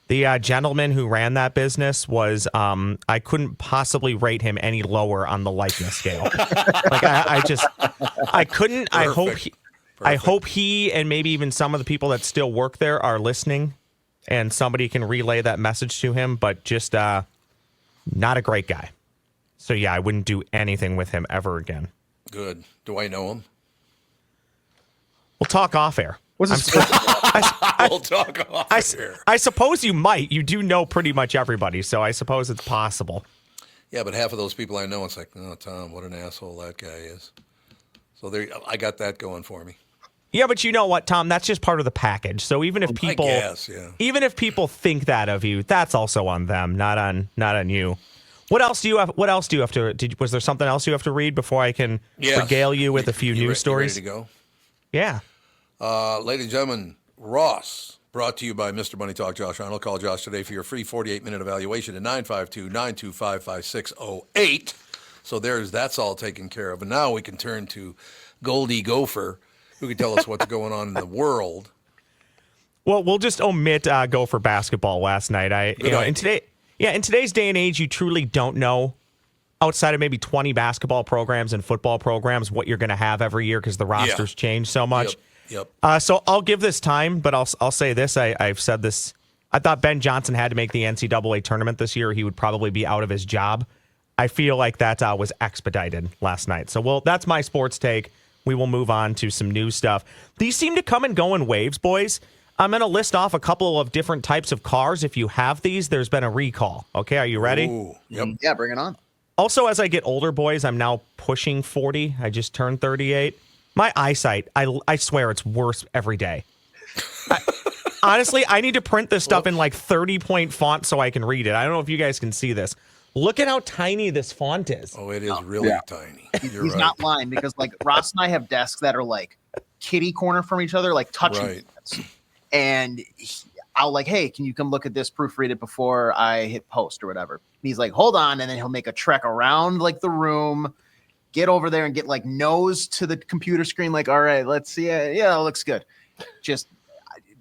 S14: The gentleman who ran that business was, I couldn't possibly rate him any lower on the likeness scale. Like I couldn't. Perfect. I hope he and maybe even some of the people that still work there are listening and somebody can relay that message to him, but just not a great guy. So, yeah, I wouldn't do anything with him ever again.
S2: Good. Do I know him?
S14: We'll talk off air.
S2: We'll talk off air.
S14: I suppose you might. You do know pretty much everybody, so I suppose it's possible.
S2: Yeah, but half of those people I know, it's like, oh, Tom, what an asshole that guy is. So I got that going for me.
S14: Yeah, but you know what, Tom? That's just part of the package. So even if people, even if people think that of you, that's also on them, not on you. What else do you have? What else do you have to? Was there something else you have to read before I can regale you with a few news stories?
S2: You ready to go?
S14: Yeah.
S2: Ladies and gentlemen, Ross, brought to you by Mr. Money Talk, Josh Arnold. Call Josh today for your free 48-minute evaluation at 952-925-5608. So that's all taken care of. And now we can turn to Goldie Gopher, who can tell us what's going on in the world.
S14: Well, we'll just omit Gopher basketball last night. In today's day and age, you truly don't know, outside of maybe 20 basketball programs and football programs, what you're going to have every year because the rosters change so much.
S2: Yep.
S14: So I'll give this time, but I'll say this. I've said this. I thought Ben Johnson had to make the NCAA tournament this year. He would probably be out of his job. I feel like that was expedited last night. So, that's my sports take. We will move on to some news stuff. These seem to come and go in waves, boys. I'm going to list off a couple of different types of cars. If you have these, there's been a recall. Okay, are you ready?
S2: Ooh, yep.
S4: Yeah, bring it on.
S14: Also, as I get older, boys, I'm now pushing 40. I just turned 38. My eyesight, I swear it's worse every day. Honestly, I need to print this stuff in like 30-point font so I can read it. I don't know if you guys can see this. Look at how tiny this font is.
S2: Oh, it is really tiny.
S4: He's not lying because like Ross and I have desks that are like kitty corner from each other, like touching.
S2: Right.
S4: And I'll like, hey, can you come look at this, proofread it before I hit post or whatever? And he's like, hold on. And then he'll make a trek around like the room, get over there and get like nose to the computer screen. Like, all right, let's see. Yeah, it looks good. Just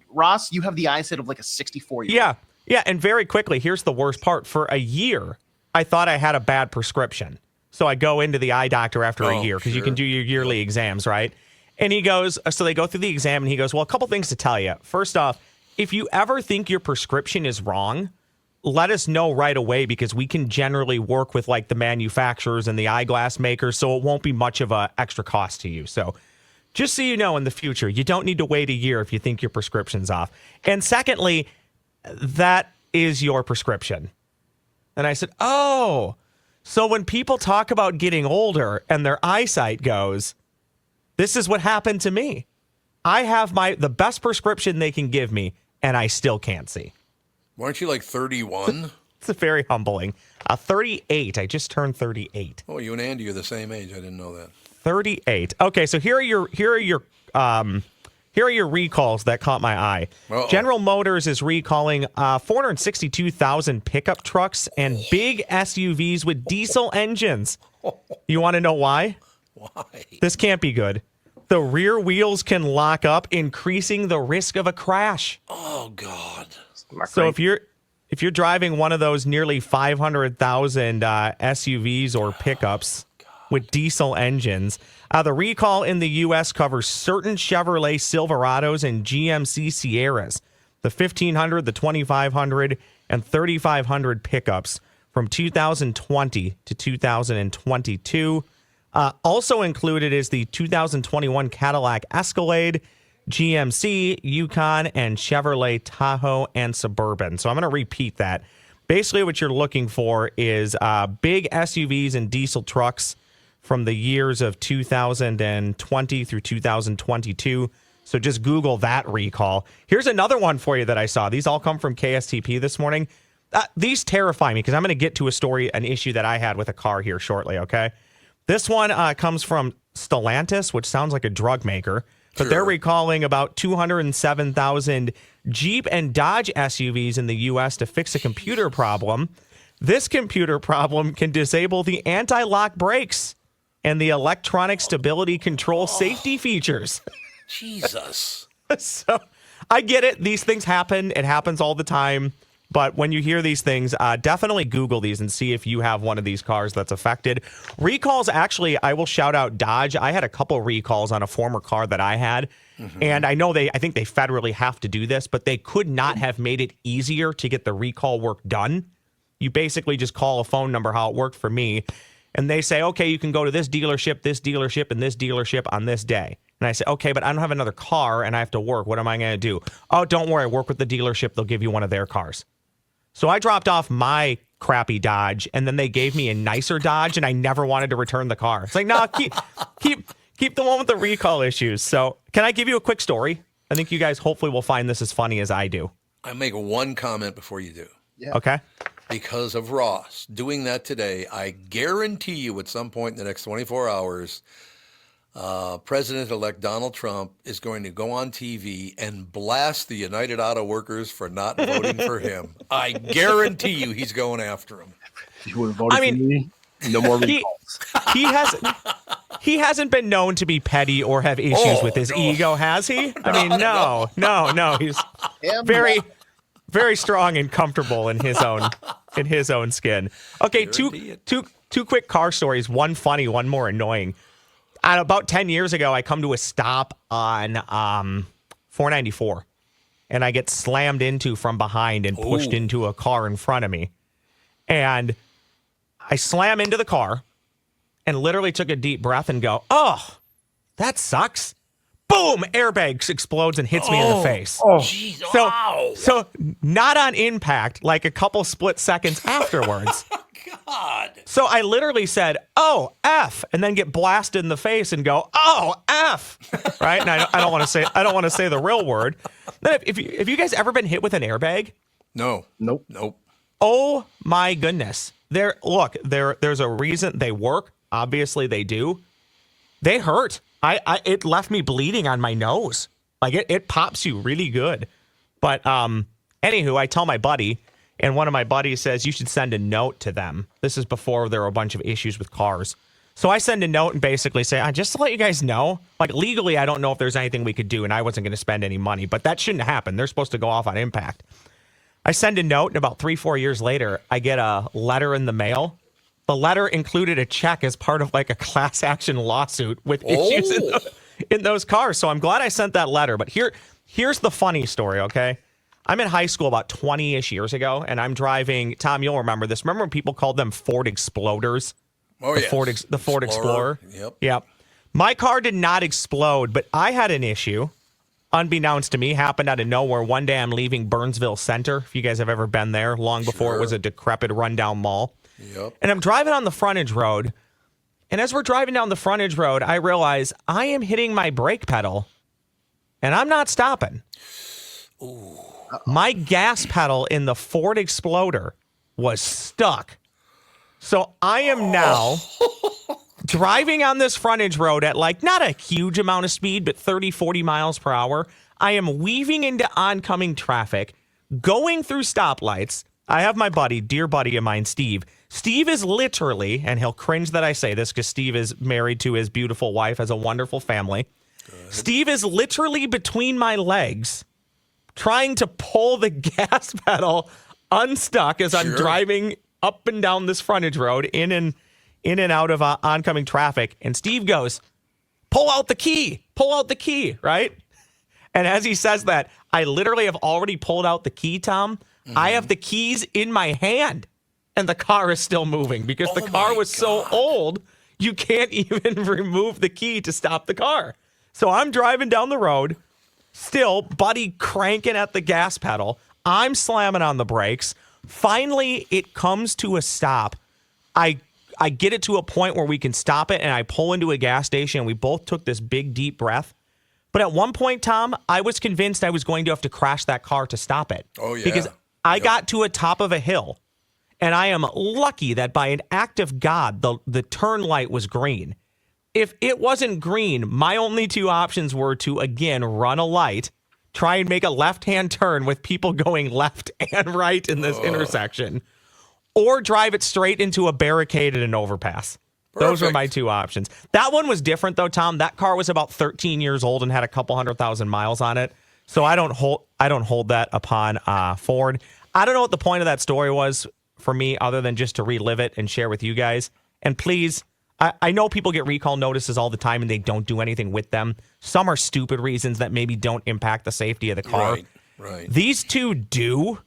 S4: Ross, you have the eyesight of like a 64-year-old.
S14: Yeah. And very quickly, here's the worst part. For a year, I thought I had a bad prescription. So I go into the eye doctor after a year because you can do your yearly exams, right? And he goes, so they go through the exam and he goes, well, a couple things to tell you. First off, if you ever think your prescription is wrong, let us know right away because we can generally work with like the manufacturers and the eyeglass makers, so it won't be much of a extra cost to you. So just so you know in the future, you don't need to wait a year if you think your prescription's off. And secondly, that is your prescription. And I said, oh, so when people talk about getting older and their eyesight goes, this is what happened to me. I have the best prescription they can give me, and I still can't see.
S2: Weren't you like 31?
S14: It's very humbling. 38. I just turned 38.
S2: Oh, you and Andy are the same age. I didn't know that.
S14: 38. Okay, so here are your recalls that caught my eye.
S2: Uh-oh.
S14: General Motors is recalling 462,000 pickup trucks and big SUVs with diesel engines. You want to know why?
S2: Why?
S14: This can't be good. The rear wheels can lock up, increasing the risk of a crash.
S2: Oh, God.
S14: So if you're driving one of those nearly 500,000 SUVs or pickups with diesel engines, the recall in the U.S. covers certain Chevrolet Silverados and GMC Sierras, the 1500, the 2500, and 3500 pickups from 2020 to 2022. Also included is the 2021 Cadillac Escalade, GMC, Yukon, and Chevrolet Tahoe and Suburban. So I'm going to repeat that. Basically, what you're looking for is big SUVs and diesel trucks from the years of 2020 through 2022. So just Google that recall. Here's another one for you that I saw. These all come from KSTP this morning. These terrify me because I'm going to get to a story, an issue that I had with a car here shortly, okay? This one comes from Stellantis, which sounds like a drug maker. But they're recalling about 207,000 Jeep and Dodge SUVs in the U.S. to fix a computer problem. This computer problem can disable the anti-lock brakes and the electronic stability control safety features.
S2: Jesus.
S14: So I get it. These things happen. It happens all the time. But when you hear these things, definitely Google these and see if you have one of these cars that's affected. Recalls, actually, I will shout out Dodge. I had a couple recalls on a former car that I had. Mm-hmm. And I think they federally have to do this, but they could not have made it easier to get the recall work done. You basically just call a phone number, how it worked for me. And they say, okay, you can go to this dealership, and this dealership on this day. And I say, okay, but I don't have another car and I have to work. What am I going to do? Oh, don't worry. Work with the dealership. They'll give you one of their cars. So I dropped off my crappy Dodge, and then they gave me a nicer Dodge, and I never wanted to return the car. It's like, no, keep the one with the recall issues. So can I give you a quick story? I think you guys hopefully will find this as funny as I do.
S2: I make one comment before you do.
S14: Yeah. Okay.
S2: Because of Ross doing that today, I guarantee you at some point in the next 24 hours, President-elect Donald Trump is going to go on TV and blast the United Auto Workers for not voting for him. I guarantee you he's going after him.
S3: You would have voted for me? No more recalls.
S14: He hasn't been known to be petty or have issues with his ego, has he? I mean, no. He's very, very strong and comfortable in his own skin. Okay, two quick car stories. One funny, one more annoying. About 10 years ago, I come to a stop on 494, and I get slammed into from behind and pushed into a car in front of me. And I slam into the car and literally took a deep breath and go, oh, that sucks. Boom! Airbag explodes and hits me in the face.
S2: Oh, geez,
S14: so not on impact, like a couple split seconds afterwards.
S2: God.
S14: So I literally said, oh, F, and then get blasted in the face and go, oh, F, right? And I don't want to say the real word. Then if you guys ever been hit with an airbag?
S2: No.
S3: Nope.
S14: Oh my goodness. There's a reason they work. Obviously they do. They hurt. It left me bleeding on my nose. Like it pops you really good. But anywho, I tell my buddy, and one of my buddies says, you should send a note to them. This is before there were a bunch of issues with cars. So I send a note and basically say, just to let you guys know, like legally, I don't know if there's anything we could do, and I wasn't going to spend any money, but that shouldn't happen. They're supposed to go off on impact. I send a note, and about 3-4 years later, I get a letter in the mail. The letter included a check as part of like a class action lawsuit with issues in those cars. So I'm glad I sent that letter. But here's the funny story, okay? I'm in high school about 20-ish years ago, and I'm driving. Tom, you'll remember this. Remember when people called them Ford Exploders?
S2: Oh, yeah.
S14: The Ford Explorer.
S2: Yep.
S14: Yep. My car did not explode, but I had an issue. unbeknownst to me, happened out of nowhere. One day I'm leaving Burnsville Center, if you guys have ever been there, long before it was a decrepit, rundown mall.
S2: Yep.
S14: And I'm driving on the frontage road. And as we're driving down the frontage road, I realize I am hitting my brake pedal, and I'm not stopping.
S2: Ooh.
S14: My gas pedal in the Ford Exploder was stuck. So I am now driving on this frontage road at like not a huge amount of speed, but 30, 40 miles per hour. I am weaving into oncoming traffic, going through stoplights. I have my buddy, dear buddy of mine, Steve. Steve is literally, and he'll cringe that I say this because Steve is married to his beautiful wife, has a wonderful family. Good. Steve is literally between my legs trying to pull the gas pedal unstuck as I'm driving up and down this frontage road in and out of oncoming traffic. And Steve goes, pull out the key, right? And as he says that, I literally have already pulled out the key, Tom. Mm-hmm. I have the keys in my hand, and the car is still moving because the car was so old, you can't even remove the key to stop the car. So I'm driving down the road, still, buddy cranking at the gas pedal. I'm slamming on the brakes. Finally, it comes to a stop. I get it to a point where we can stop it, and I pull into a gas station, and we both took this big, deep breath. But at one point, Tom, I was convinced I was going to have to crash that car to stop it.
S2: Oh, yeah.
S14: Because I got to a top of a hill, and I am lucky that by an act of God, the turn light was green. If it wasn't green, my only two options were to, again, run a light, try and make a left-hand turn with people going left and right in this intersection, or drive it straight into a barricade and an overpass. Perfect. Those were my two options. That one was different, though, Tom. That car was about 13 years old and had a couple 100,000 miles on it. So I don't hold that upon Ford. I don't know what the point of that story was for me other than just to relive it and share with you guys. And please, I know people get recall notices all the time and they don't do anything with them. Some are stupid reasons that maybe don't impact the safety of the car.
S2: Right.
S14: These two do.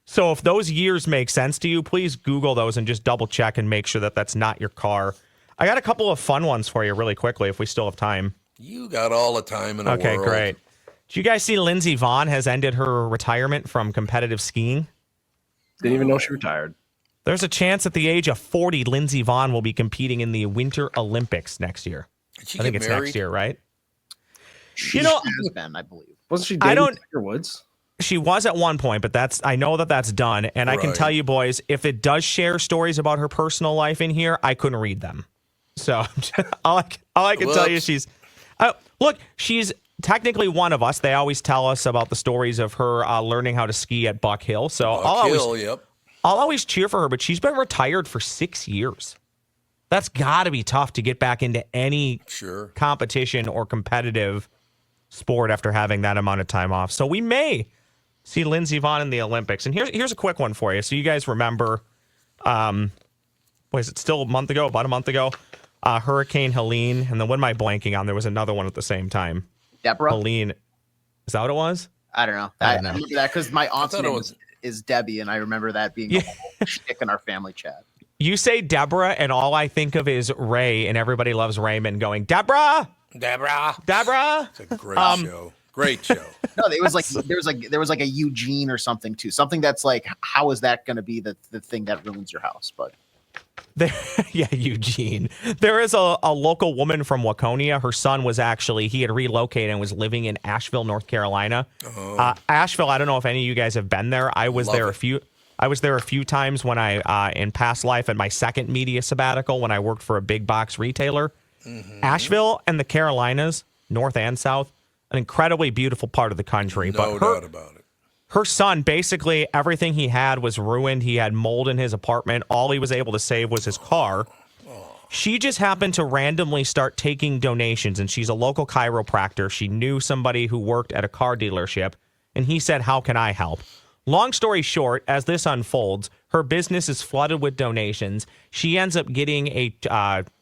S14: So if those years make sense to you, please Google those and just double check and make sure that that's not your car. I got a couple of fun ones for you really quickly if we still have time.
S2: You got all the time in the world.
S14: Okay, great. Did you guys see Lindsey Vonn has ended her retirement from competitive skiing?
S3: Didn't even know she retired.
S14: There's a chance at the age of 40, Lindsey Vonn will be competing in the Winter Olympics next year. I think it's next year, right?
S4: She has been, I believe.
S3: Wasn't she dating Tiger Woods?
S14: She was at one point, but I know that's done. And I can tell you, boys, if it does share stories about her personal life in here, I couldn't read them. So all I can tell you, she's technically one of us. They always tell us about the stories of her learning how to ski at Buck Hill. So I'll always cheer for her, but she's been retired for 6 years. That's got to be tough to get back into any competition or competitive sport after having that amount of time off. So we may see Lindsey Vonn in the Olympics. And here's a quick one for you. So you guys remember, is it still about a month ago, Hurricane Helene, and then what am I blanking on? There was another one at the same time.
S4: Deborah?
S14: Helene. Is that what it was?
S4: I don't know. I remember that because my aunt's name is Debbie, and I remember that being a whole shtick in our family chat.
S14: You say Deborah, and all I think of is Ray, and Everybody Loves Raymond going, Deborah! Deborah!
S2: It's a great show. Great show.
S4: No, it was like there was like a Eugene or something too. Something that's like, how is that going to be the thing that ruins your house? But
S14: Eugene. There is a local woman from Waconia. Her son he had relocated and was living in Asheville, North Carolina. Asheville, I don't know if any of you guys have been there. I was there a few times when I, in past life, at my second media sabbatical when I worked for a big box retailer. Mm-hmm. Asheville and the Carolinas, North and South, an incredibly beautiful part of the country.
S2: No doubt about it.
S14: Her son, basically everything he had was ruined. He had mold in his apartment. All he was able to save was his car. She just happened to randomly start taking donations, and she's a local chiropractor. She knew somebody who worked at a car dealership, and he said, how can I help? Long story short, as this unfolds, her business is flooded with donations. She ends up getting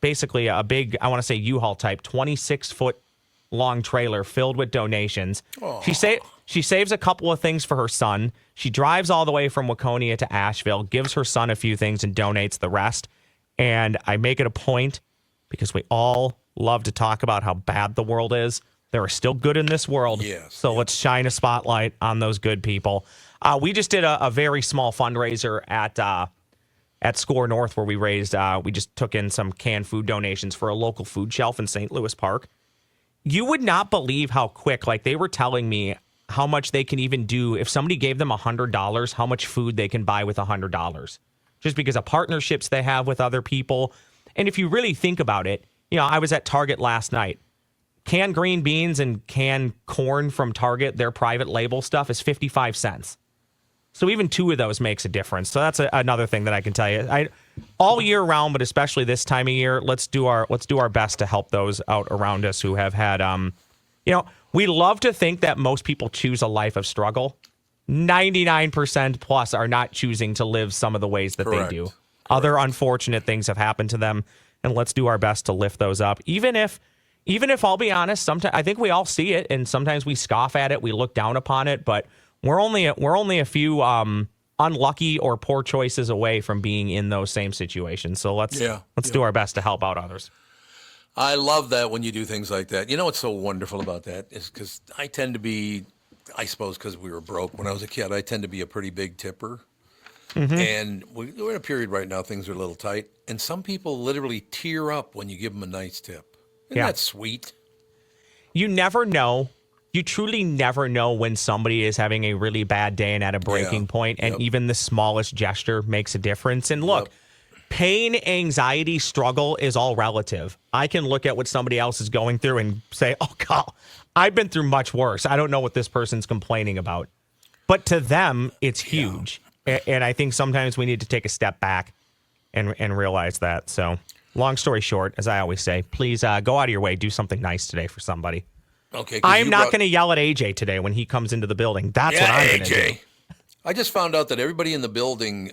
S14: basically a big, I want to say U-Haul type, 26-foot long trailer filled with donations. She saves a couple of things for her son. She drives all the way from Waconia to Asheville, gives her son a few things, and donates the rest. And I make it a point, because we all love to talk about how bad the world is, There are still good in this world.
S2: Yes.
S14: So let's shine a spotlight on those good people. We just did a very small fundraiser at SKOR North where we just took in some canned food donations for a local food shelf in St. Louis Park. You would not believe how quick, like they were telling me how much they can even do if somebody gave them $100, how much food they can buy with $100. Just because of partnerships they have with other people. And if you really think about it, I was at Target last night. Canned green beans and canned corn from Target, their private label stuff, is 55 cents. So even 2 of those makes a difference. So that's another thing that I can tell you. All year round, but especially this time of year, let's do our best to help those out around us who have had, we love to think that most people choose a life of struggle. 99% plus are not choosing to live some of the ways that they do. Other unfortunate things have happened to them, and let's do our best to lift those up. Even if I'll be honest, sometimes I think we all see it, and sometimes we scoff at it, we look down upon it, but we're only a few unlucky or poor choices away from being in those same situations. So let's do our best to help out others.
S2: I love that when you do things like that. You know what's so wonderful about that is because I tend to be, I suppose because we were broke when I was a kid, I tend to be a pretty big tipper. Mm-hmm. And we're in a period right now, things are a little tight. And some people literally tear up when you give them a nice tip. Isn't that sweet?
S14: You never know. You truly never know when somebody is having a really bad day and at a breaking point, and even the smallest gesture makes a difference. And look, pain, anxiety, struggle is all relative. I can look at what somebody else is going through and say, oh, God, I've been through much worse. I don't know what this person's complaining about. But to them, it's huge. And I think sometimes we need to take a step back and realize that. So long story short, as I always say, please go out of your way. Do something nice today for somebody.
S2: Okay.
S14: I'm not going to yell at AJ today when he comes into the building. That's what I'm going to do.
S2: I just found out that everybody in the building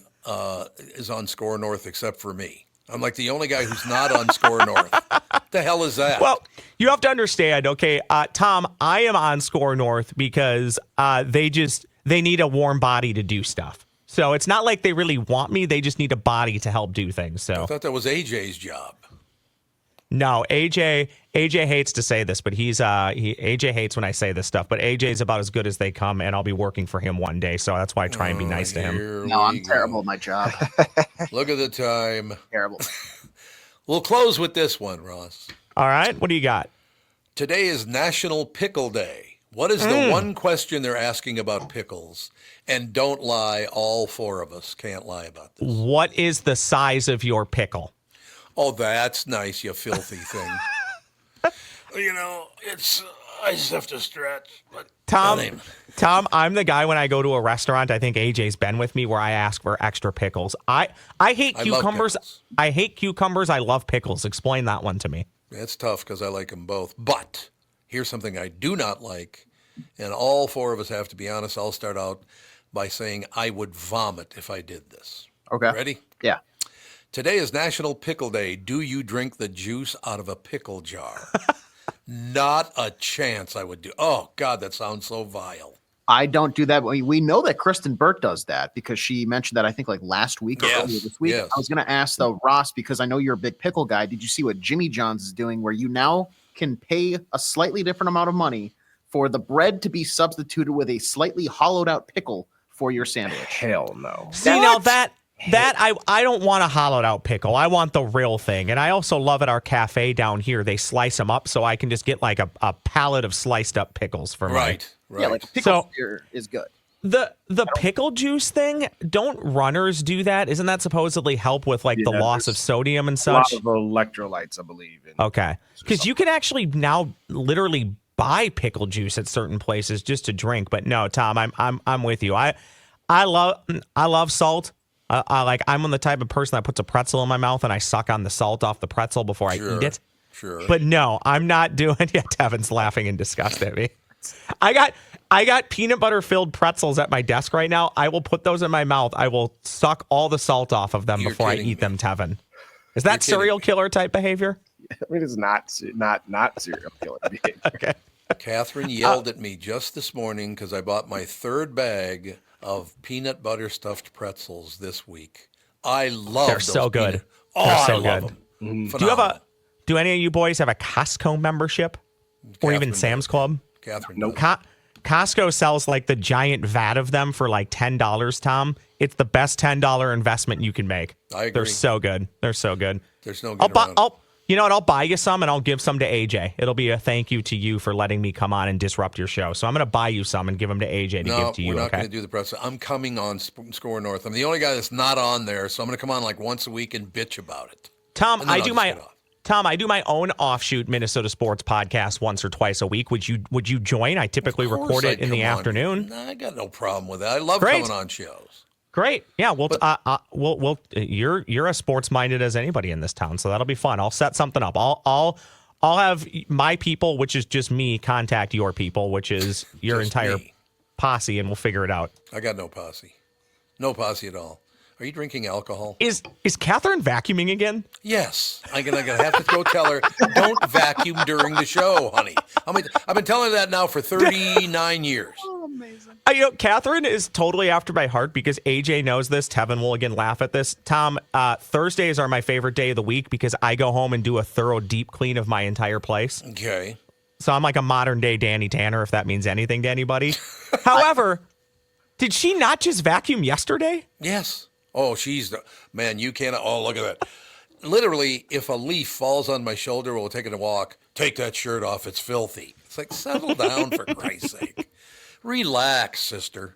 S2: is on SKOR North except for me. I'm like the only guy who's not on SKOR North. What the hell is that?
S14: Well, you have to understand, okay, Tom, I am on SKOR North because they need a warm body to do stuff. So it's not like they really want me. They just need a body to help do things. So
S2: I thought that was AJ's job.
S14: No, AJ hates to say this, but AJ hates when I say this stuff. But AJ's about as good as they come, and I'll be working for him one day. So that's why I try and be nice to him.
S4: No, I'm terrible at my job.
S2: Look at the time.
S4: Terrible.
S2: We'll close with this one, Ross.
S14: All right. What do you got?
S2: Today is National Pickle Day. What is the one question they're asking about pickles? And don't lie, all 4 of us can't lie about this.
S14: What is the size of your pickle?
S2: Oh, that's nice, you filthy thing. I just have to stretch. But
S14: Tom, I'm the guy when I go to a restaurant, I think AJ's been with me, where I ask for extra pickles. I hate cucumbers. I hate cucumbers. I love pickles. Explain that one to me.
S2: It's tough because I like them both. But here's something I do not like, and all 4 of us have to be honest. I'll start out by saying I would vomit if I did this.
S4: Okay.
S2: Ready?
S4: Yeah.
S2: Today is National Pickle Day. Do you drink the juice out of a pickle jar? Not a chance I would do. Oh, God, that sounds so vile.
S4: I don't do that. We know that Kristen Burt does that because she mentioned that, I think, like last week or earlier this week. Yes. I was going to ask, though, Ross, because I know you're a big pickle guy. Did you see what Jimmy John's is doing where you now can pay a slightly different amount of money for the bread to be substituted with a slightly hollowed out pickle for your sandwich?
S3: Hell no.
S14: See, now that I don't want a hollowed out pickle. I want the real thing. And I also love at our cafe down here, they slice them up so I can just get like a pallet of sliced up pickles for
S2: right.
S4: Yeah, like a pickle spear is good.
S14: The pickle juice thing, don't runners do that? Isn't that supposedly help with like the loss of sodium and such?
S3: A lot of electrolytes, I believe.
S14: Okay. Because you can actually now literally buy pickle juice at certain places just to drink. But no, Tom, I'm with you. I love salt. I'm the type of person that puts a pretzel in my mouth and I suck on the salt off the pretzel before I eat it.
S2: Sure.
S14: But no, I'm not doing it. Yeah, Tevin's laughing in disgust at me. I got peanut butter filled pretzels at my desk right now. I will put those in my mouth. I will suck all the salt off of them before I eat them, Tevin. Is that serial killer type behavior?
S3: I mean, it's not serial killer behavior.
S14: Okay.
S2: Catherine yelled at me just this morning because I bought my 3rd bag of peanut butter stuffed pretzels this week. I love
S14: They're
S2: those.
S14: So good.
S2: Oh,
S14: They're so
S2: I love
S14: good.
S2: them.
S14: Do any of you boys have a Costco membership? or even Sam's Club.
S2: Catherine.
S3: Nope.
S14: Costco sells like the giant vat of them for like $10, Tom. It's the best $10 investment you can make.
S2: I agree.
S14: They're so good. There's no getting around it. You know what? I'll buy you some and I'll give some to AJ. It'll be a thank you to you for letting me come on and disrupt your show. So I'm going to buy you some and give them to AJ to give to you.
S2: No, we're not going to do the press. I'm coming on SKOR North. I'm the only guy that's not on there, so I'm going to come on like once a week and bitch about it.
S14: Tom, I do my own offshoot Minnesota sports podcast once or twice a week. Would you join? I typically record it in the afternoon.
S2: No, I got no problem with that. I love coming on shows.
S14: Great. Yeah, we'll you're as sports minded as anybody in this town, so that'll be fun. I'll set something up. I'll have my people, which is just me, contact your people, which is your entire posse, and we'll figure it out.
S2: I got no posse. No posse at all. Are you drinking alcohol?
S14: Is Catherine vacuuming again?
S2: Yes. I'm gonna have to go tell her, don't vacuum during the show, honey. I've been telling her that now for 39 years.
S4: Oh, amazing.
S14: Catherine is totally after my heart because AJ knows this. Tevin will again laugh at this. Tom, Thursdays are my favorite day of the week because I go home and do a thorough deep clean of my entire place.
S2: Okay.
S14: So I'm like a modern day Danny Tanner, if that means anything to anybody. However, did she not just vacuum yesterday?
S2: Yes. Oh, man, you cannot. Oh, look at that. Literally, if a leaf falls on my shoulder while taking a walk, take that shirt off. It's filthy. It's like, settle down for Christ's sake. Relax, sister.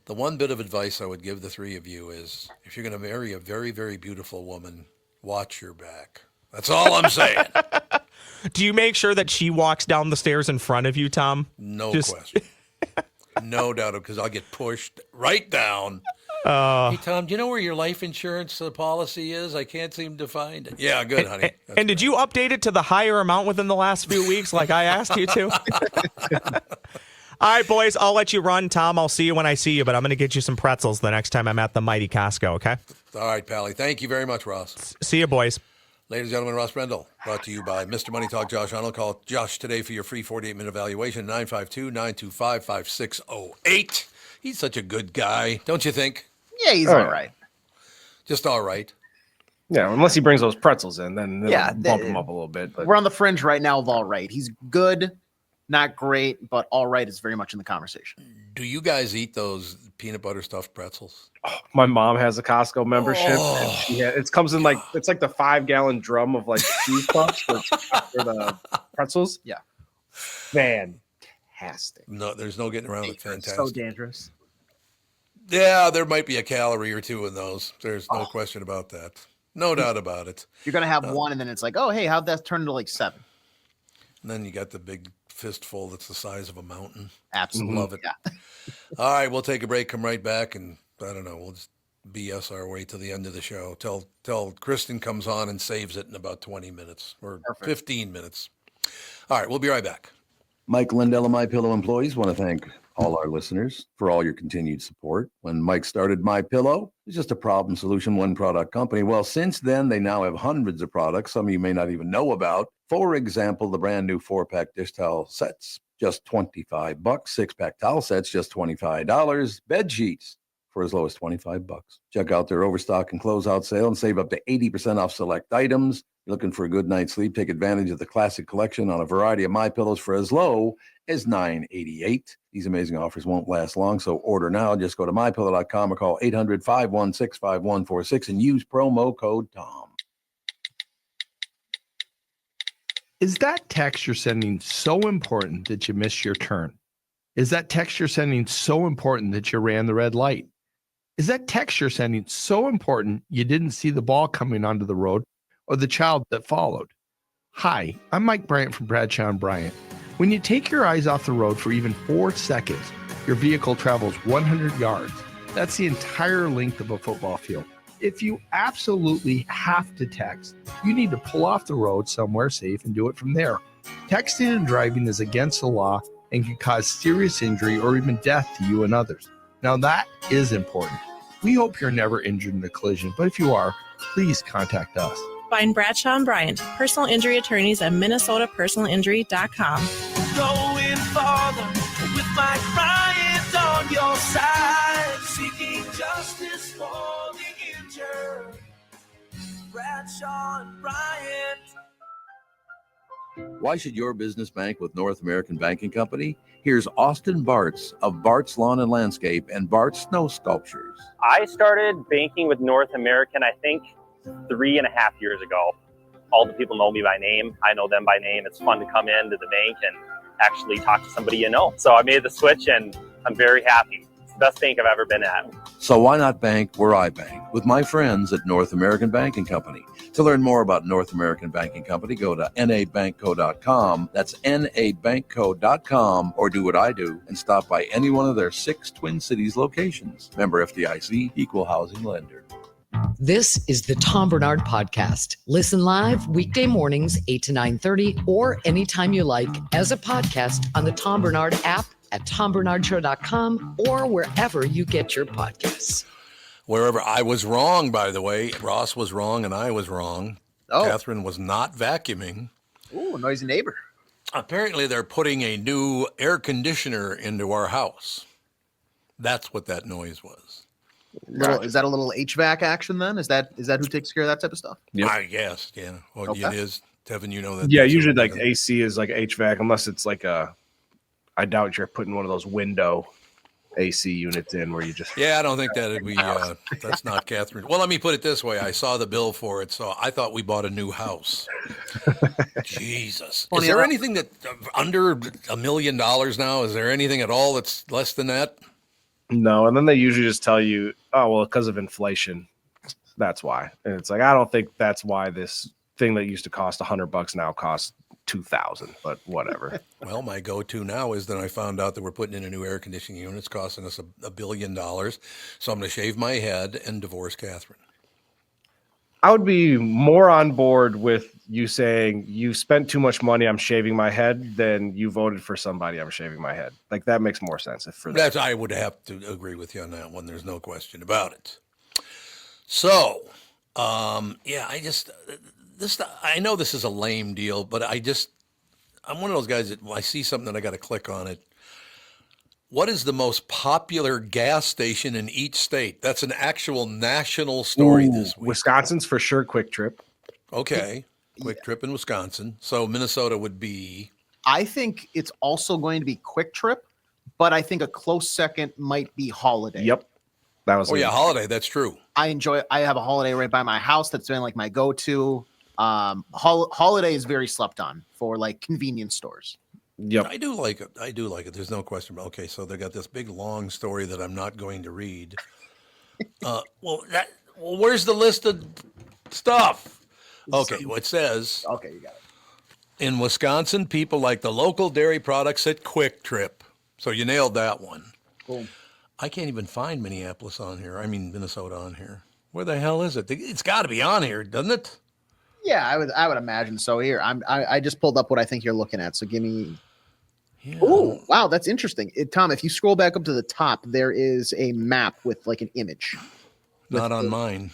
S2: The one bit of advice I would give the three of you is if you're going to marry a very, very beautiful woman, watch your back. That's all I'm saying.
S14: Do you make sure that she walks down the stairs in front of you, Tom?
S2: No question. No doubt, because I'll get pushed right down. Hey, Tom, do you know where your life insurance policy is? I can't seem to find it. Yeah, good, honey.
S14: And did you update it to the higher amount within the last few weeks like I asked you to? All right, boys, I'll let you run. Tom, I'll see you when I see you, but I'm going to get you some pretzels the next time I'm at the mighty Costco, okay?
S2: All right, Pally. Thank you very much, Ross.
S14: See you, boys.
S2: Ladies and gentlemen, Ross Brendel, brought to you by Mr. Money Talk, Josh Arnold. Call Josh today for your free 48-minute evaluation, 952-925-5608. He's such a good guy, don't you think?
S4: Yeah, he's all right.
S2: Just all right.
S3: Yeah, unless he brings those pretzels in, then bump him up a little bit. But
S4: we're on the fringe right now of all right. He's good, not great, but all right is very much in the conversation.
S2: Do you guys eat those peanut butter stuffed pretzels?
S3: Oh, my mom has a Costco membership. And it comes in it's like the 5-gallon drum of like cheese puffs for the pretzels.
S4: Yeah,
S3: fantastic.
S2: No, there's no getting around it. Fantastic.
S4: So dangerous.
S2: Yeah, there might be a calorie or two in those. There's no question about that. No doubt about it.
S4: You're going to have one, and then it's like, oh, hey, how'd that turn into like 7?
S2: And then you got the big fistful that's the size of a mountain.
S4: Absolutely.
S2: Love it. Yeah. All right, we'll take a break, come right back, and I don't know, we'll just BS our way to the end of the show. Till Kristen comes on and saves it in about 20 minutes or 15 minutes. All right, we'll be right back.
S10: Mike Lindell and MyPillow employees want to thank all our listeners for all your continued support. When Mike started MyPillow, it was just a problem solution, one product company. Well, since then, they now have hundreds of products, some of you may not even know about. For example, the brand new 4-pack dish towel sets, just $25. 6-pack towel sets, just $25. Bed sheets for as low as $25. Check out their overstock and closeout sale and save up to 80% off select items. You're looking for a good night's sleep? Take advantage of the classic collection on a variety of MyPillows for as low as $9.88. These amazing offers won't last long, so order now. Just go to MyPillow.com or call 800-516-5146 and use promo code TOM.
S6: Is that text you're sending so important that you missed your turn? Is that text you're sending so important that you ran the red light? Is that text you're sending so important you didn't see the ball coming onto the road or the child that followed? Hi, I'm Mike Bryant from Bradshaw & Bryant. When you take your eyes off the road for even 4 seconds, your vehicle travels 100 yards. That's the entire length of a football field. If you absolutely have to text, you need to pull off the road somewhere safe and do it from there. Texting and driving is against the law and can cause serious injury or even death to you and others. Now that is important. We hope you're never injured in a collision, but if you are, please contact us.
S7: Find Bradshaw & Bryant, personal injury attorneys at minnesotapersonalinjury.com.
S5: Going farther with Mike Bryant on your side, seeking justice for the injured. Bradshaw & Bryant.
S10: Why should your business bank with North American Banking Company? Here's Austin Bartz of Bartz Lawn and Landscape and Bartz Snow Sculptures.
S11: I started banking with North American, I think, 3.5 years ago. All the people know me by name. I know them by name. It's fun to come into the bank and actually talk to somebody you know. So I made the switch and I'm very happy. It's the best bank I've ever been at.
S10: So why not bank where I bank? With my friends at North American Banking Company. To learn more about North American Banking Company, go to nabankco.com. That's nabankco.com, or do what I do and stop by any one of their 6 Twin Cities locations. Member FDIC, Equal Housing Lender.
S1: This is the Tom Barnard Podcast. Listen live weekday mornings, 8 to 9:30, or anytime you like as a podcast on the Tom Barnard app at tombarnardshow.com or wherever you get your podcasts.
S2: Wherever. I was wrong, by the way. Ross was wrong and I was wrong.
S4: Oh.
S2: Catherine was not vacuuming.
S4: Ooh, noisy neighbor.
S2: Apparently they're putting a new air conditioner into our house. That's what that noise was.
S4: Is that a little HVAC action then? Is that who takes care of that type of stuff?
S3: Yep.
S2: I guess, yeah. Well,
S4: Okay.
S2: it is. Tevin, you know that.
S3: Yeah,
S2: that's
S3: usually
S2: what
S3: like
S2: it is.
S3: AC is like HVAC, unless it's like I doubt you're putting one of those window AC units in where you just.
S2: Yeah, I don't think that'd be, that's not Catherine. Well, let me put it this way. I saw the bill for it, so I thought we bought a new house. Jesus. Is there anything that under $1 million now? Is there anything at all that's less than that?
S3: No, and then they usually just tell you, oh, well, because of inflation, that's why. And it's like, I don't think that's why this thing that used to cost $100 now costs $2,000, but whatever.
S2: Well, my go-to now is that I found out that we're putting in a new air conditioning unit. It's costing us $1 billion. So I'm going to shave my head and divorce Catherine.
S3: I would be more on board with you saying you spent too much money, I'm shaving my head, than you voted for somebody, I'm shaving my head. Like that makes more sense.
S2: That's, I would have to agree with you on that one. There's no question about it. So, yeah, I know this is a lame deal, but I'm one of those guys that when I see something that I got to click on it. What is the most popular gas station in each state? That's an actual national story this week.
S3: Wisconsin's for sure Quick Trip.
S2: Okay. Quick Trip in Wisconsin. So Minnesota would be.
S4: I think it's also going to be Quick Trip, but I think a close second might be Holiday.
S3: Yep. That was.
S2: Oh, yeah, Holiday. That's true.
S4: I have a Holiday right by my house. That's been like my go-to. Holiday is very slept on for like convenience stores.
S3: Yep.
S2: I do like it. There's no question. Okay, so they got this big long story that I'm not going to read. Where's the list of stuff? Okay, well, it says.
S4: Okay, you got it.
S2: In Wisconsin, people like the local dairy products at Quick Trip. So you nailed that one.
S4: Cool.
S2: I can't even find Minnesota on here. Where the hell is it? It's got to be on here, doesn't it?
S4: Yeah, I would imagine so. Here, I just pulled up what I think you're looking at. So give me.
S2: Yeah.
S4: Oh, wow, that's interesting. Tom, if you scroll back up to the top, there is a map with like an image.
S2: Not on mine.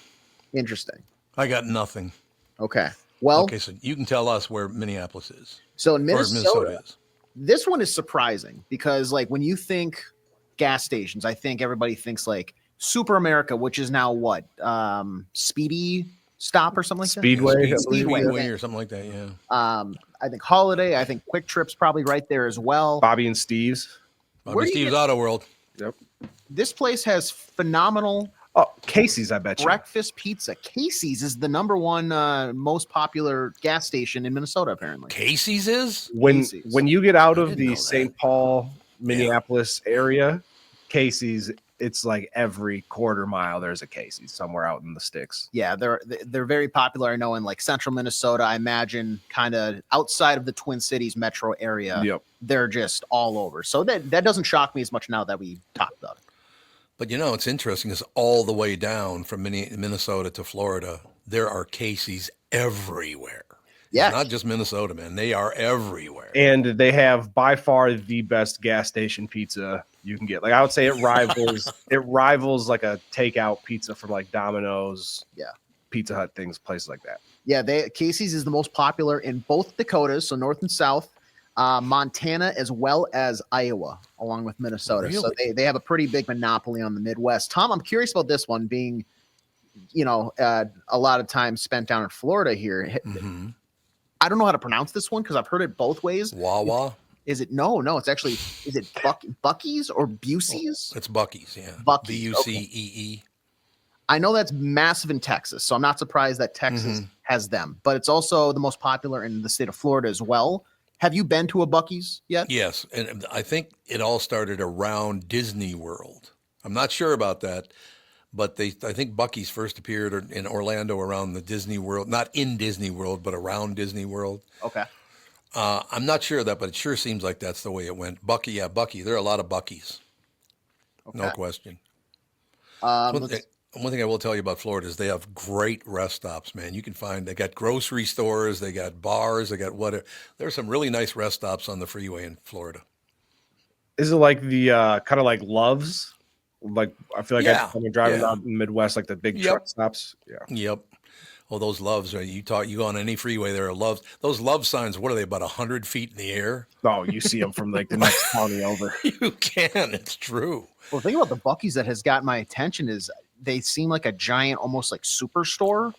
S4: Interesting.
S2: I got nothing.
S4: Okay. Well.
S2: Okay, so you can tell us where Minneapolis is.
S4: So in Minnesota
S2: is.
S4: This one is surprising because like when you think gas stations, I think everybody thinks like Super America, which is now what? Speedy Stop or something like
S3: Speedway,
S4: that?
S2: Speedway or something like that, yeah.
S4: I think Holiday. I think Quick Trip's probably right there as well.
S3: Bobby and Steve's.
S2: Auto World.
S3: Yep.
S4: This place has phenomenal.
S3: Oh, Casey's, I bet you.
S4: Breakfast pizza. Casey's is the number one most popular gas station in Minnesota, apparently.
S2: Casey's is?
S3: When you get out of the St. Paul, Minneapolis area, Casey's, it's like every quarter mile there's a Casey's somewhere out in the sticks.
S4: Yeah, they're very popular. I know in like central Minnesota, I imagine kind of outside of the Twin Cities metro area.
S3: Yep.
S4: They're just all over. So that doesn't shock me as much now that we talked about it.
S2: But it's interesting is all the way down from Minnesota to Florida, there are Casey's everywhere.
S4: Yeah.
S2: It's not just Minnesota, man. They are everywhere.
S3: And they have by far the best gas station pizza you can get. Like I would say it rivals like a takeout pizza from like Domino's, Pizza Hut, places like that.
S4: Yeah, Casey's is the most popular in both Dakotas, so north and south, Montana as well as Iowa, along with Minnesota.
S2: Really?
S4: So they have a pretty big monopoly on the Midwest. Tom, I'm curious about this one being, a lot of time spent down in Florida here.
S2: Mm-hmm.
S4: I don't know how to pronounce this one because I've heard it both ways.
S2: Wawa?
S4: Is it? No, it's actually, is it Buc-ee's or Busey's?
S2: It's Buc-ee's, yeah.
S4: Buc-ee's.
S2: Bucee.
S4: I know that's massive in Texas, so I'm not surprised that Texas has them. But it's also the most popular in the state of Florida as well. Have you been to a Buc-ee's yet?
S2: Yes, and I think it all started around Disney World. I'm not sure about that, but I think Buc-ee's first appeared in Orlando around the Disney World, not in Disney World, but around Disney World.
S4: Okay.
S2: I'm not sure of that, but it sure seems like that's the way it went. Buc-ee. There are a lot of Buc-ee's. Okay. No question. One thing I will tell you about Florida is they have great rest stops, man. You can find, they got grocery stores, they got bars, they got whatever. There's some really nice rest stops on the freeway in Florida.
S3: Is it like the kind of like Love's? Like, I feel like I'm driving out in the Midwest, like the big truck stops. Yeah.
S2: Yep. Oh, those Loves, you go on any freeway, there are Loves. Those Love signs, what are they, about 100 feet in the air?
S3: Oh, you see them from like the next county over.
S2: You can, it's true.
S4: Well, the thing about the Buc-ee's that has got my attention is they seem like a giant, almost like superstore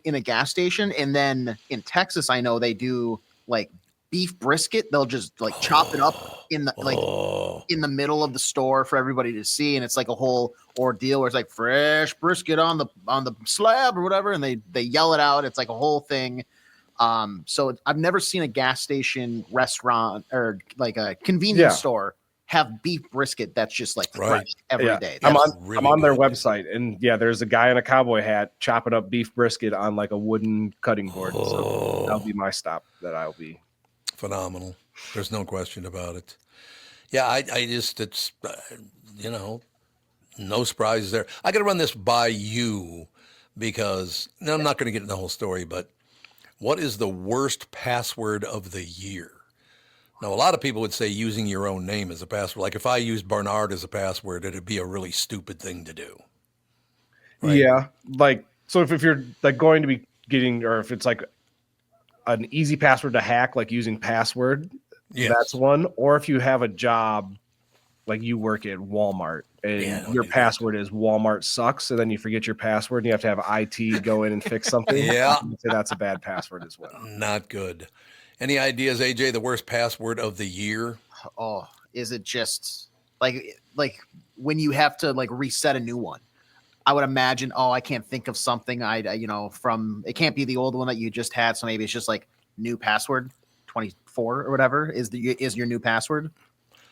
S4: in a gas station. And then in Texas, I know they do like beef brisket. They'll just like chop it up in the in the middle of the store for everybody to see, and it's like a whole ordeal where it's like fresh brisket on the slab or whatever, and they yell it out. It's like a whole thing. So I've never seen a gas station, restaurant, or like a convenience store have beef brisket that's just like fresh every day.
S3: I'm on their website, and there's a guy in a cowboy hat chopping up beef brisket on like a wooden cutting board. So that'll be my stop that I'll be.
S2: Phenomenal. There's no question about it. Yeah, I just, it's, no surprises there. I got to run this by you because, I'm not going to get into the whole story, but what is the worst password of the year? Now, a lot of people would say using your own name as a password. Like if I used Barnard as a password, it'd be a really stupid thing to do. Right? Yeah.
S3: Like, so if you're like going to be getting, or if it's like an easy password to hack, like using password, that's one. Or if you have a job, like you work at Walmart and your password is Walmart sucks, and then you forget your password and you have to have IT go in and fix something. That's a bad password as well.
S2: Not good. Any ideas, AJ, the worst password of the year?
S4: Oh, is it just like when you have to like reset a new one? I would imagine, I can't think of something from, it can't be the old one that you just had. So maybe it's just like new password 24 or whatever is your new password.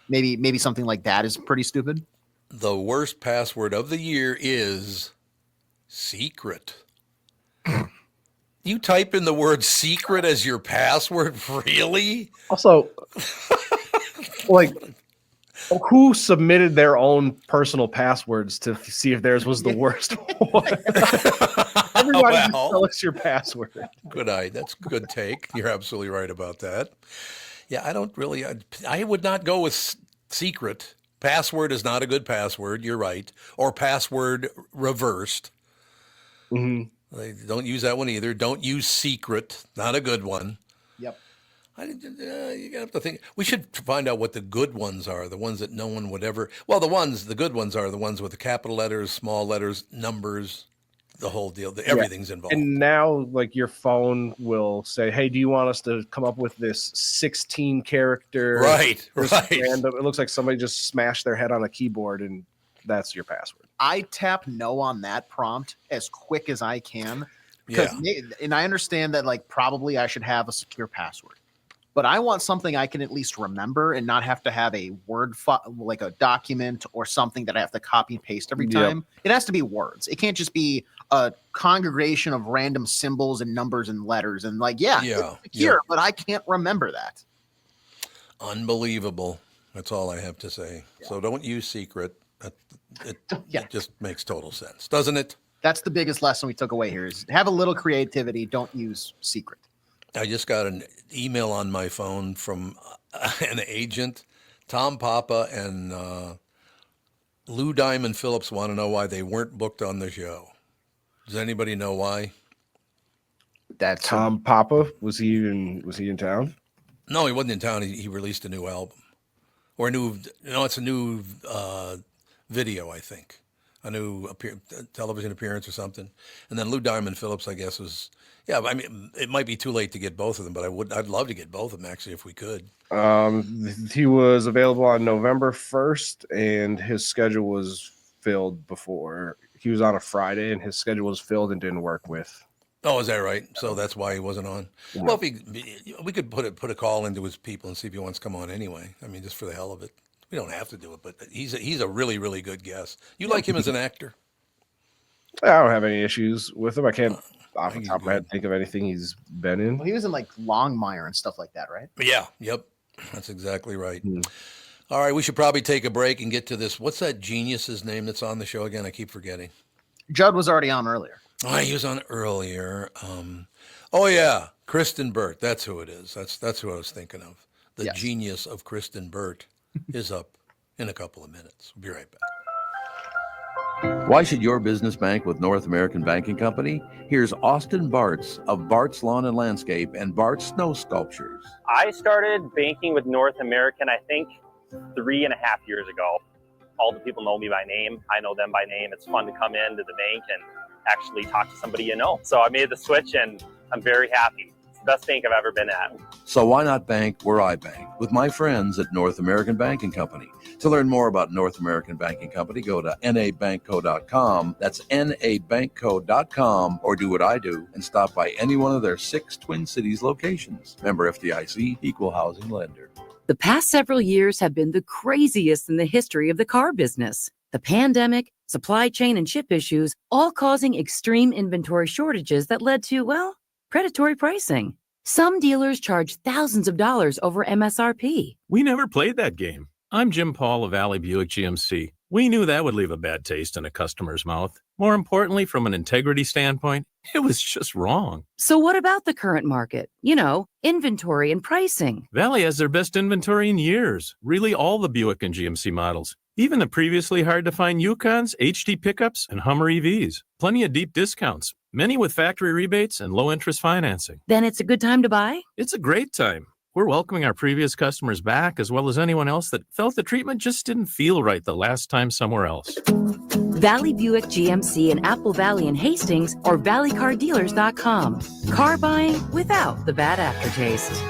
S4: Maybe something like that is pretty stupid.
S2: The worst password of the year is secret. You type in the word secret as your password? Really?
S3: Also, like, who submitted their own personal passwords to see if theirs was the worst one? Everybody just tell us your password.
S2: Good eye. That's a good take. You're absolutely right about that. Yeah, I would not go with secret. Password is not a good password. You're right. Or password reversed.
S3: Mm-hmm.
S2: Don't use that one either. Don't use secret. Not a good one.
S4: Yep.
S2: You have to think. We should find out what the good ones are. The ones that no one would ever. Well, the good ones are the ones with the capital letters, small letters, numbers, the whole deal. Everything's involved.
S3: And now, like, your phone will say, "Hey, do you want us to come up with this 16 character?"
S2: Right.
S3: Random. It looks like somebody just smashed their head on a keyboard, and that's your password.
S4: I tap no on that prompt as quick as I can. And I understand that, like, probably I should have a secure password. But I want something I can at least remember and not have to have a Word like a document or something that I have to copy and paste every time. It has to be words. It can't just be a congregation of random symbols and numbers and letters. And it's secure, but I can't remember that.
S2: Unbelievable. That's all I have to say. Yeah. So don't use secret. It just makes total sense, doesn't it?
S4: That's the biggest lesson we took away here is have a little creativity. Don't use secret.
S2: I just got an email on my phone from an agent. Tom Papa and Lou Diamond Phillips want to know why they weren't booked on the show. Does anybody know why?
S3: That Tom Papa, was he in town?
S2: No, he wasn't in town. He released a new album. Or it's a new video, I think. a new television appearance or something. And then Lou Diamond Phillips, I guess, was, yeah, I mean, it might be too late to get both of them, but I'd love to get both of them, actually, if we could.
S3: He was available on November 1st, and his schedule was filled before. He was on a Friday, and his schedule was filled and didn't work with.
S2: Oh, is that right? So that's why he wasn't on. Yeah. Well, we could put a call into his people and see if he wants to come on anyway. I mean, just for the hell of it. We don't have to do it, but he's a really, really good guest. You like him as an actor?
S3: I don't have any issues with him. I can't, off the top of my head, think of anything he's been in.
S4: Well, he was in like Longmire and stuff like that, right?
S2: Yeah. Yep. That's exactly right. All right, we should probably take a break and get to this. What's that genius's name that's on the show again? I keep forgetting.
S4: Judd was already on earlier.
S2: Oh, he was on earlier. Oh yeah, Kristen Burt. That's who it is. That's who I was thinking of. The genius of Kristen Burt is up in a couple of minutes. We'll be right back.
S10: Why should your business bank with North American Banking Company? Here's Austin Bartz of Bartz Lawn and Landscape and Bartz Snow Sculptures.
S11: I started banking with North American, I think, 3.5 years ago. All the people know me by name. I know them by name. It's fun to come into the bank and actually talk to somebody you know. So I made the switch and I'm very happy. It's the best bank I've ever been at.
S10: So why not bank where I bank? With my friends at North American Banking Company. To learn more about North American Banking Company, go to nabankco.com. That's nabankco.com, or do what I do and stop by any one of their 6 Twin Cities locations. Member FDIC, equal housing lender.
S12: The past several years have been the craziest in the history of the car business. The pandemic, supply chain and chip issues, all causing extreme inventory shortages that led to, well, predatory pricing. Some dealers charge thousands of dollars over MSRP.
S13: We never played that game. I'm Jim Paul of Valley Buick GMC. We knew that would leave a bad taste in a customer's mouth. More importantly, from an integrity standpoint, it was just wrong.
S12: So what about the current market? You know, inventory and pricing.
S13: Valley has their best inventory in years. Really all the Buick and GMC models. Even the previously hard-to-find Yukons, HD pickups, and Hummer EVs. Plenty of deep discounts. Many with factory rebates and low-interest financing.
S12: Then it's a good time to buy?
S13: It's a great time. We're welcoming our previous customers back, as well as anyone else that felt the treatment just didn't feel right the last time somewhere else.
S12: Valley Buick GMC in Apple Valley and Hastings, or valleycardealers.com. Car buying without the bad aftertaste.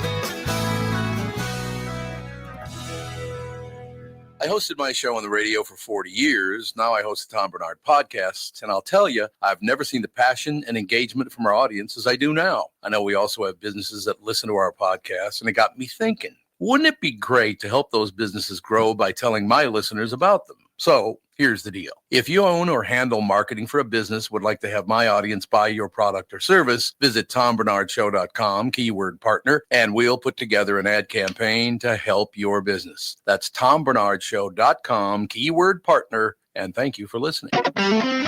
S10: I hosted my show on the radio for 40 years. Now I host the Tom Barnard Podcast. And I'll tell you, I've never seen the passion and engagement from our audience as I do now. I know we also have businesses that listen to our podcast, and it got me thinking, wouldn't it be great to help those businesses grow by telling my listeners about them? So here's the deal. If you own or handle marketing for a business, would like to have my audience buy your product or service, visit TomBarnardShow.com, keyword partner, and we'll put together an ad campaign to help your business. That's TomBarnardShow.com, keyword partner, and thank you for listening.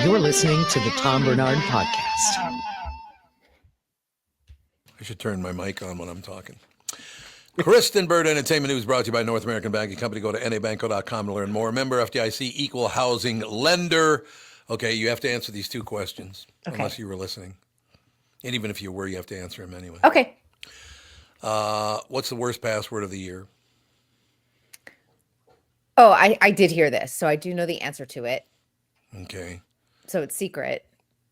S1: You're listening to the Tom Barnard Podcast.
S2: I should turn my mic on when I'm talking. Kristen Burt Entertainment News brought to you by North American Banking Company. Go to nabankco.com to learn more. Member FDIC, equal housing lender. Okay, you have to answer these 2 questions, unless you were listening. And even if you were, you have to answer them anyway.
S15: Okay.
S2: What's the worst password of the year?
S15: Oh, I did hear this, so I do know the answer to it.
S2: Okay.
S15: So it's secret.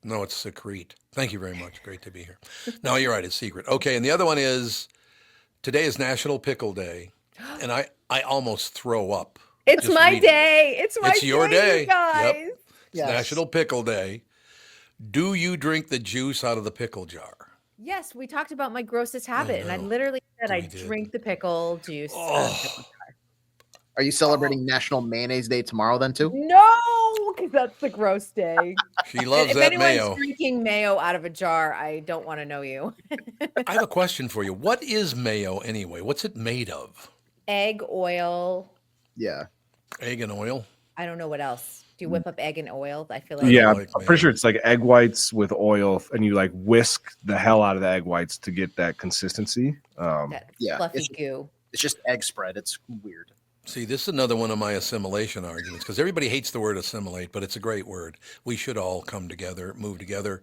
S2: No, it's secret. Thank you very much. Great to be here. No, you're right. It's secret. Okay, and the other one is, today is National Pickle Day, and I almost throw up.
S15: It's my day. It's my day.
S2: It's your day,
S15: you guys.
S2: Yep. It's National Pickle Day. Do you drink the juice out of the pickle jar?
S15: Yes, we talked about my grossest habit, and I literally said I drink the pickle juice.
S4: Are you celebrating National Mayonnaise Day tomorrow then too?
S15: No, because that's the gross day.
S2: She loves
S15: if
S2: that
S15: anyone's
S2: mayo.
S15: drinking mayo out of a jar, I don't want to know you.
S2: I have a question for you. What is mayo anyway? What's it made of?
S15: Egg, oil.
S4: Yeah.
S2: Egg and oil?
S15: I don't know what else. Do you whip up egg and oil? I feel like
S3: I'm pretty sure it's like egg whites with oil, and you like whisk the hell out of the egg whites to get that consistency.
S15: That fluffy goo.
S4: It's just egg spread. It's weird.
S2: See, this is another one of my assimilation arguments, because everybody hates the word assimilate, but it's a great word. We should all come together, move together.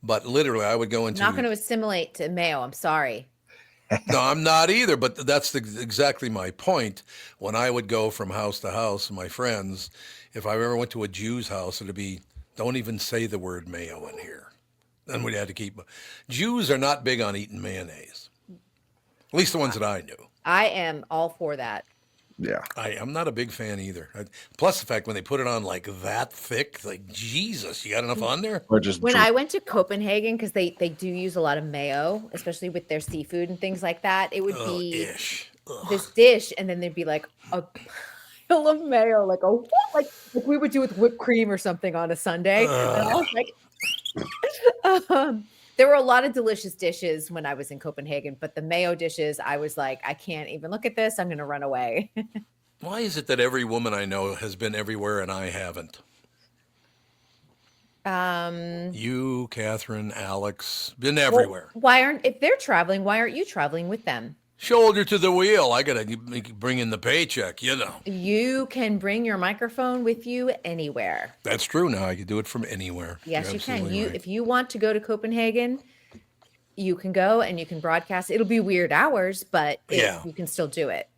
S2: But literally, I would go into...
S15: I'm not going to assimilate to mayo. I'm sorry.
S2: No, I'm not either, but that's exactly my point. When I would go from house to house, my friends, if I ever went to a Jew's house, it'd be, don't even say the word mayo in here. Then we'd have to keep. Jews are not big on eating mayonnaise. At least the ones that I knew.
S15: I am all for that.
S3: Yeah.
S2: I'm not a big fan either. Plus the fact when they put it on like that thick, like, Jesus, you got enough on there?
S3: Or just
S15: when I went to Copenhagen, because they do use a lot of mayo, especially with their seafood and things like that, it would be this dish, and then there'd be like a pile of mayo, like we would do with whipped cream or something on a Sunday. And I was like, there were a lot of delicious dishes when I was in Copenhagen, but the mayo dishes, I was like, I can't even look at this. I'm going to run away.
S2: Why is it that every woman I know has been everywhere and I haven't? You, Catherine, Alex, been everywhere.
S15: Well, if they're traveling, why aren't you traveling with them?
S2: Shoulder to the wheel. I got to bring in the paycheck, you know.
S15: You can bring your microphone with you anywhere.
S2: That's true now. I can do it from anywhere.
S15: Yes, you can.
S2: Right.
S15: If you want to go to Copenhagen, you can go and you can broadcast. It'll be weird hours, but you can still do it.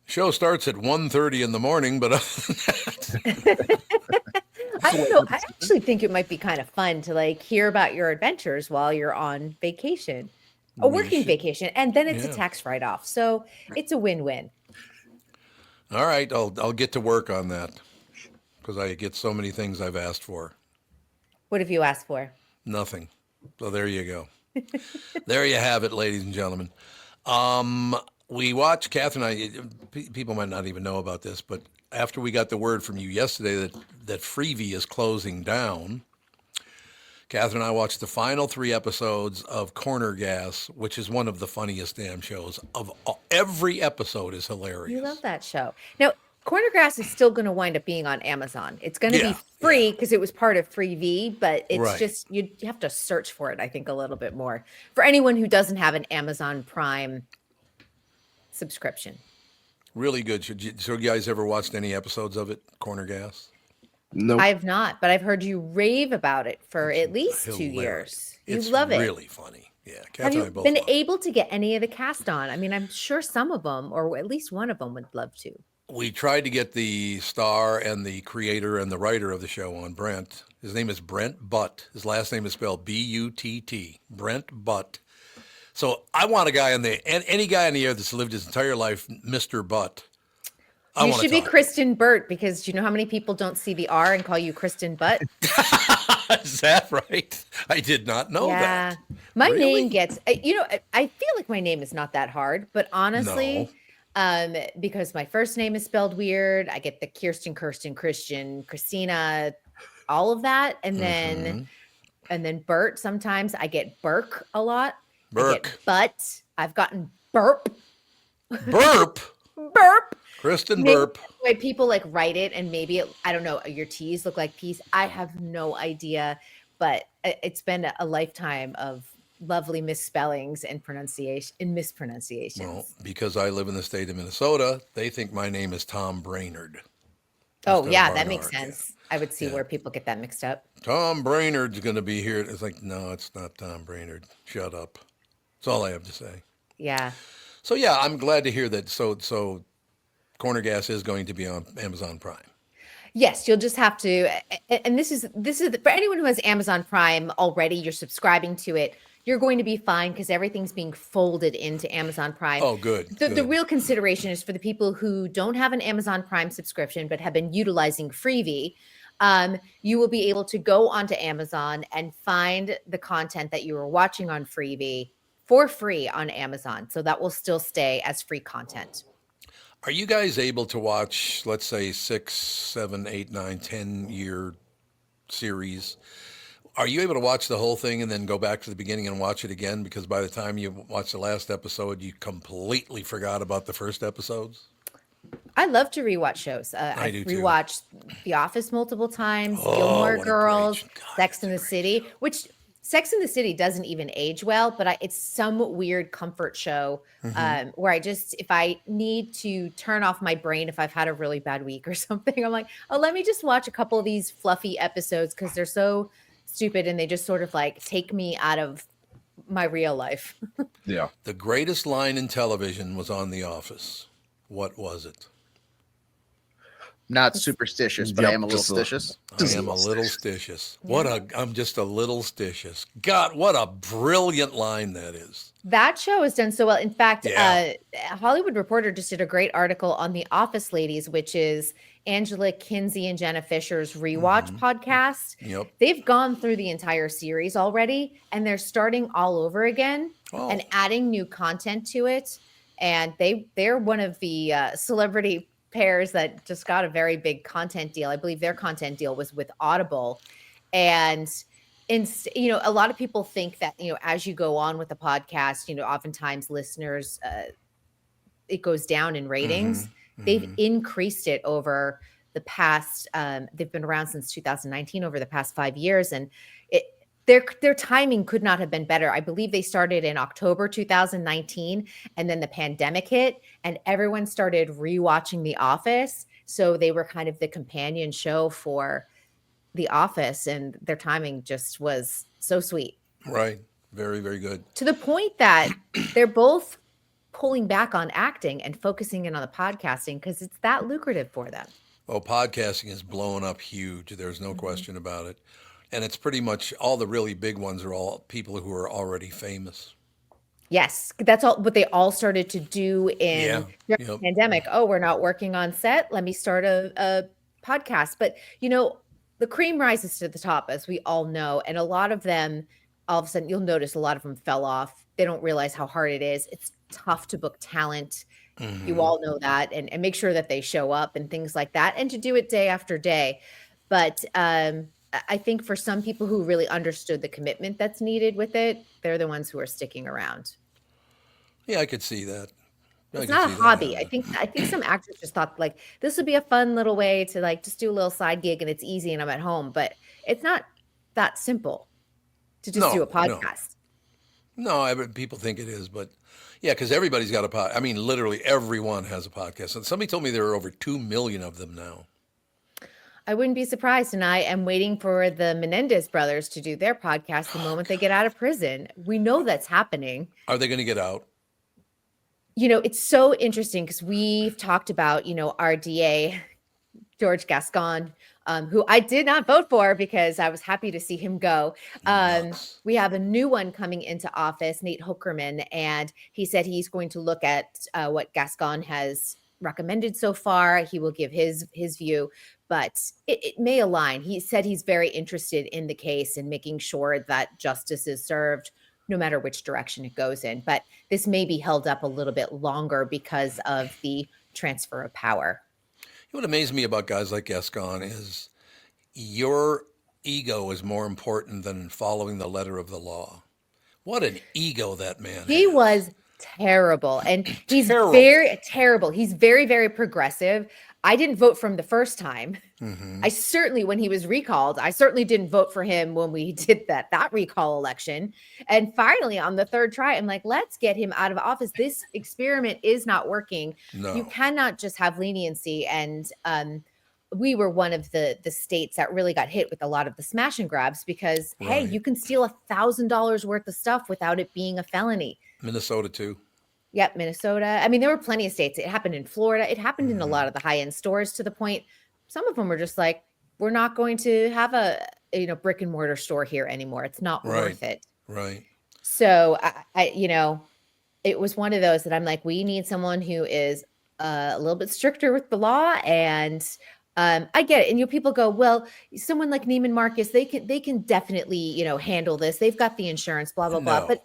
S2: Show starts at 1:30 in the morning, but
S15: I don't know. I actually think it might be kind of fun to like hear about your adventures while you're on vacation. A working vacation, and then it's a tax write-off, so it's a win-win.
S2: All right, I'll get to work on that because I get so many things I've asked for.
S15: What have you asked for?
S2: Nothing. So there you go. There you have it, ladies and gentlemen. We watched, Catherine and I, people might not even know about this, but after we got the word from you yesterday that Freevee is closing down, Catherine and I watched the final 3 episodes of Corner Gas, which is one of the funniest damn shows of all. Every episode is hilarious.
S15: You love that show. Now, Corner Gas is still going to wind up being on Amazon. It's going to be free because it was part of Freevee, but it's just, you have to search for it, I think, a little bit more. For anyone who doesn't have an Amazon Prime subscription.
S2: Really good. So you guys ever watched any episodes of it, Corner Gas?
S3: No,
S15: I have not, but I've heard you rave about it for at least 2 years. You love it.
S2: It's really funny. Yeah.
S15: Have you been able to get any of the cast on? I mean, I'm sure some of them, or at least one of them, would love to.
S2: We tried to get the star and the creator and the writer of the show on, Brent. His name is Brent Butt. His last name is spelled B-U-T-T. Brent Butt. So I want a guy any guy on the air that's lived his entire life, Mr. Butt.
S15: You should be Kristen Burt, because do you know how many people don't see the R and call you Kristen Butt?
S2: Is that right? I did not know that.
S15: My name gets, I feel like my name is not that hard, but honestly, because my first name is spelled weird, I get the Kirsten, Christian, Christina, all of that. And then Burt, sometimes I get Burke a lot.
S2: Burke.
S15: I get Butt. I've gotten Burp.
S2: Burp?
S15: Burp.
S2: Kristen Burp.
S15: The way people like write it, and maybe I don't know, your T's look like P's. I have no idea, but it's been a lifetime of lovely misspellings and mispronunciations.
S2: Well, because I live in the state of Minnesota, they think my name is Tom Barnard.
S15: Oh yeah, that makes sense. I would see where people get that mixed up.
S2: Tom Brainerd's going to be here. It's like, no, it's not Tom Barnard. Shut up. That's all I have to say.
S15: Yeah.
S2: So yeah, I'm glad to hear that. So Corner Gas is going to be on Amazon Prime.
S15: Yes, you'll just have to, and this is for anyone who has Amazon Prime already, you're subscribing to it, you're going to be fine because everything's being folded into Amazon Prime.
S2: Oh, good.
S15: The real consideration is for the people who don't have an Amazon Prime subscription but have been utilizing Freevee. You will be able to go onto Amazon and find the content that you were watching on Freevee for free on Amazon. So that will still stay as free content.
S2: Are you guys able to watch, let's say, 6, 7, 8, 9, 10-year series? Are you able to watch the whole thing and then go back to the beginning and watch it again? Because by the time you watch the last episode, you completely forgot about the first episodes?
S15: I love to rewatch shows.
S2: I do too.
S15: Rewatched The Office multiple times, Gilmore Girls, Sex and the City, which Sex and the City doesn't even age well, but it's some weird comfort show where if I need to turn off my brain if I've had a really bad week or something, I'm like, oh, let me just watch a couple of these fluffy episodes because they're so stupid and they just sort of like take me out of my real life.
S3: Yeah.
S2: The greatest line in television was on The Office. What was it?
S4: Not superstitious, but I am a little stitious.
S2: I am a little stitious. I'm just a little stitious. God, what a brilliant line that is.
S15: That show has done so well. In fact, Hollywood Reporter just did a great article on The Office Ladies, which is Angela Kinsey and Jenna Fisher's rewatch podcast.
S2: Yep.
S15: They've gone through the entire series already, and they're starting all over again and adding new content to it. And they're one of the celebrity pairs that just got a very big content deal. I believe their content deal was with Audible. And a lot of people think that, as you go on with the podcast, oftentimes listeners, it goes down in ratings. They've increased it over the past, they've been around since 2019, over the past 5 years. And their timing could not have been better. I believe they started in October 2019, and then the pandemic hit, and everyone started rewatching The Office. So they were kind of the companion show for The Office, and their timing just was so sweet.
S2: Right. Very, very good.
S15: To the point that they're both pulling back on acting and focusing in on the podcasting because it's that lucrative for them.
S2: Oh, podcasting is blowing up huge. There's no question about it. And it's pretty much all the really big ones are all people who are already famous.
S15: Yes, that's all what they all started to do in the pandemic. Oh, we're not working on set. Let me start a podcast. But, the cream rises to the top, as we all know. And a lot of them, all of a sudden, you'll notice a lot of them fell off. They don't realize how hard it is. It's tough to book talent. You all know that. And make sure that they show up and things like that. And to do it day after day. But I think for some people who really understood the commitment that's needed with it, they're the ones who are sticking around.
S2: Yeah, I could see that.
S15: It's not a hobby. I think some actors just thought like this would be a fun little way to like just do a little side gig and it's easy and I'm at home, but it's not that simple to just do a podcast.
S2: No, people think it is, but yeah, because everybody's got a podcast. I mean, literally everyone has a podcast. And somebody told me there are over 2 million of them now.
S15: I wouldn't be surprised. And I am waiting for the Menendez brothers to do their podcast the moment they get out of prison. We know that's happening.
S2: Are they going to get out?
S15: It's so interesting because we've talked about, our DA, George Gascon, who I did not vote for because I was happy to see him go. We have a new one coming into office, Nate Hokerman, and he said he's going to look at what Gascon has recommended so far. He will give his view, but it may align. He said he's very interested in the case and making sure that justice is served no matter which direction it goes in. But this may be held up a little bit longer because of the transfer of power.
S2: What amazed me about guys like Gascon is your ego is more important than following the letter of the law. What an ego that man
S15: He
S2: has.
S15: was terrible. And he's very terrible. He's very, very progressive. I didn't vote for him the first time. I certainly, when he was recalled, I certainly didn't vote for him when we did that recall election. And finally, on the third try, I'm like, let's get him out of office. This experiment is not working.
S2: No.
S15: You cannot just have leniency. And we were one of the states that really got hit with a lot of the smash and grabs because, hey, you can steal $1,000 worth of stuff without it being a felony.
S2: Minnesota too.
S15: Yep, Minnesota. I mean, there were plenty of states. It happened in Florida. It happened in a lot of the high-end stores to the point some of them were just like, we're not going to have a brick and mortar store here anymore. It's not worth it.
S2: Right.
S15: So I it was one of those that I'm like, we need someone who is a little bit stricter with the law. And I get it. And people go, well, someone like Neiman Marcus, they can definitely, handle this. They've got the insurance, blah, blah, blah. But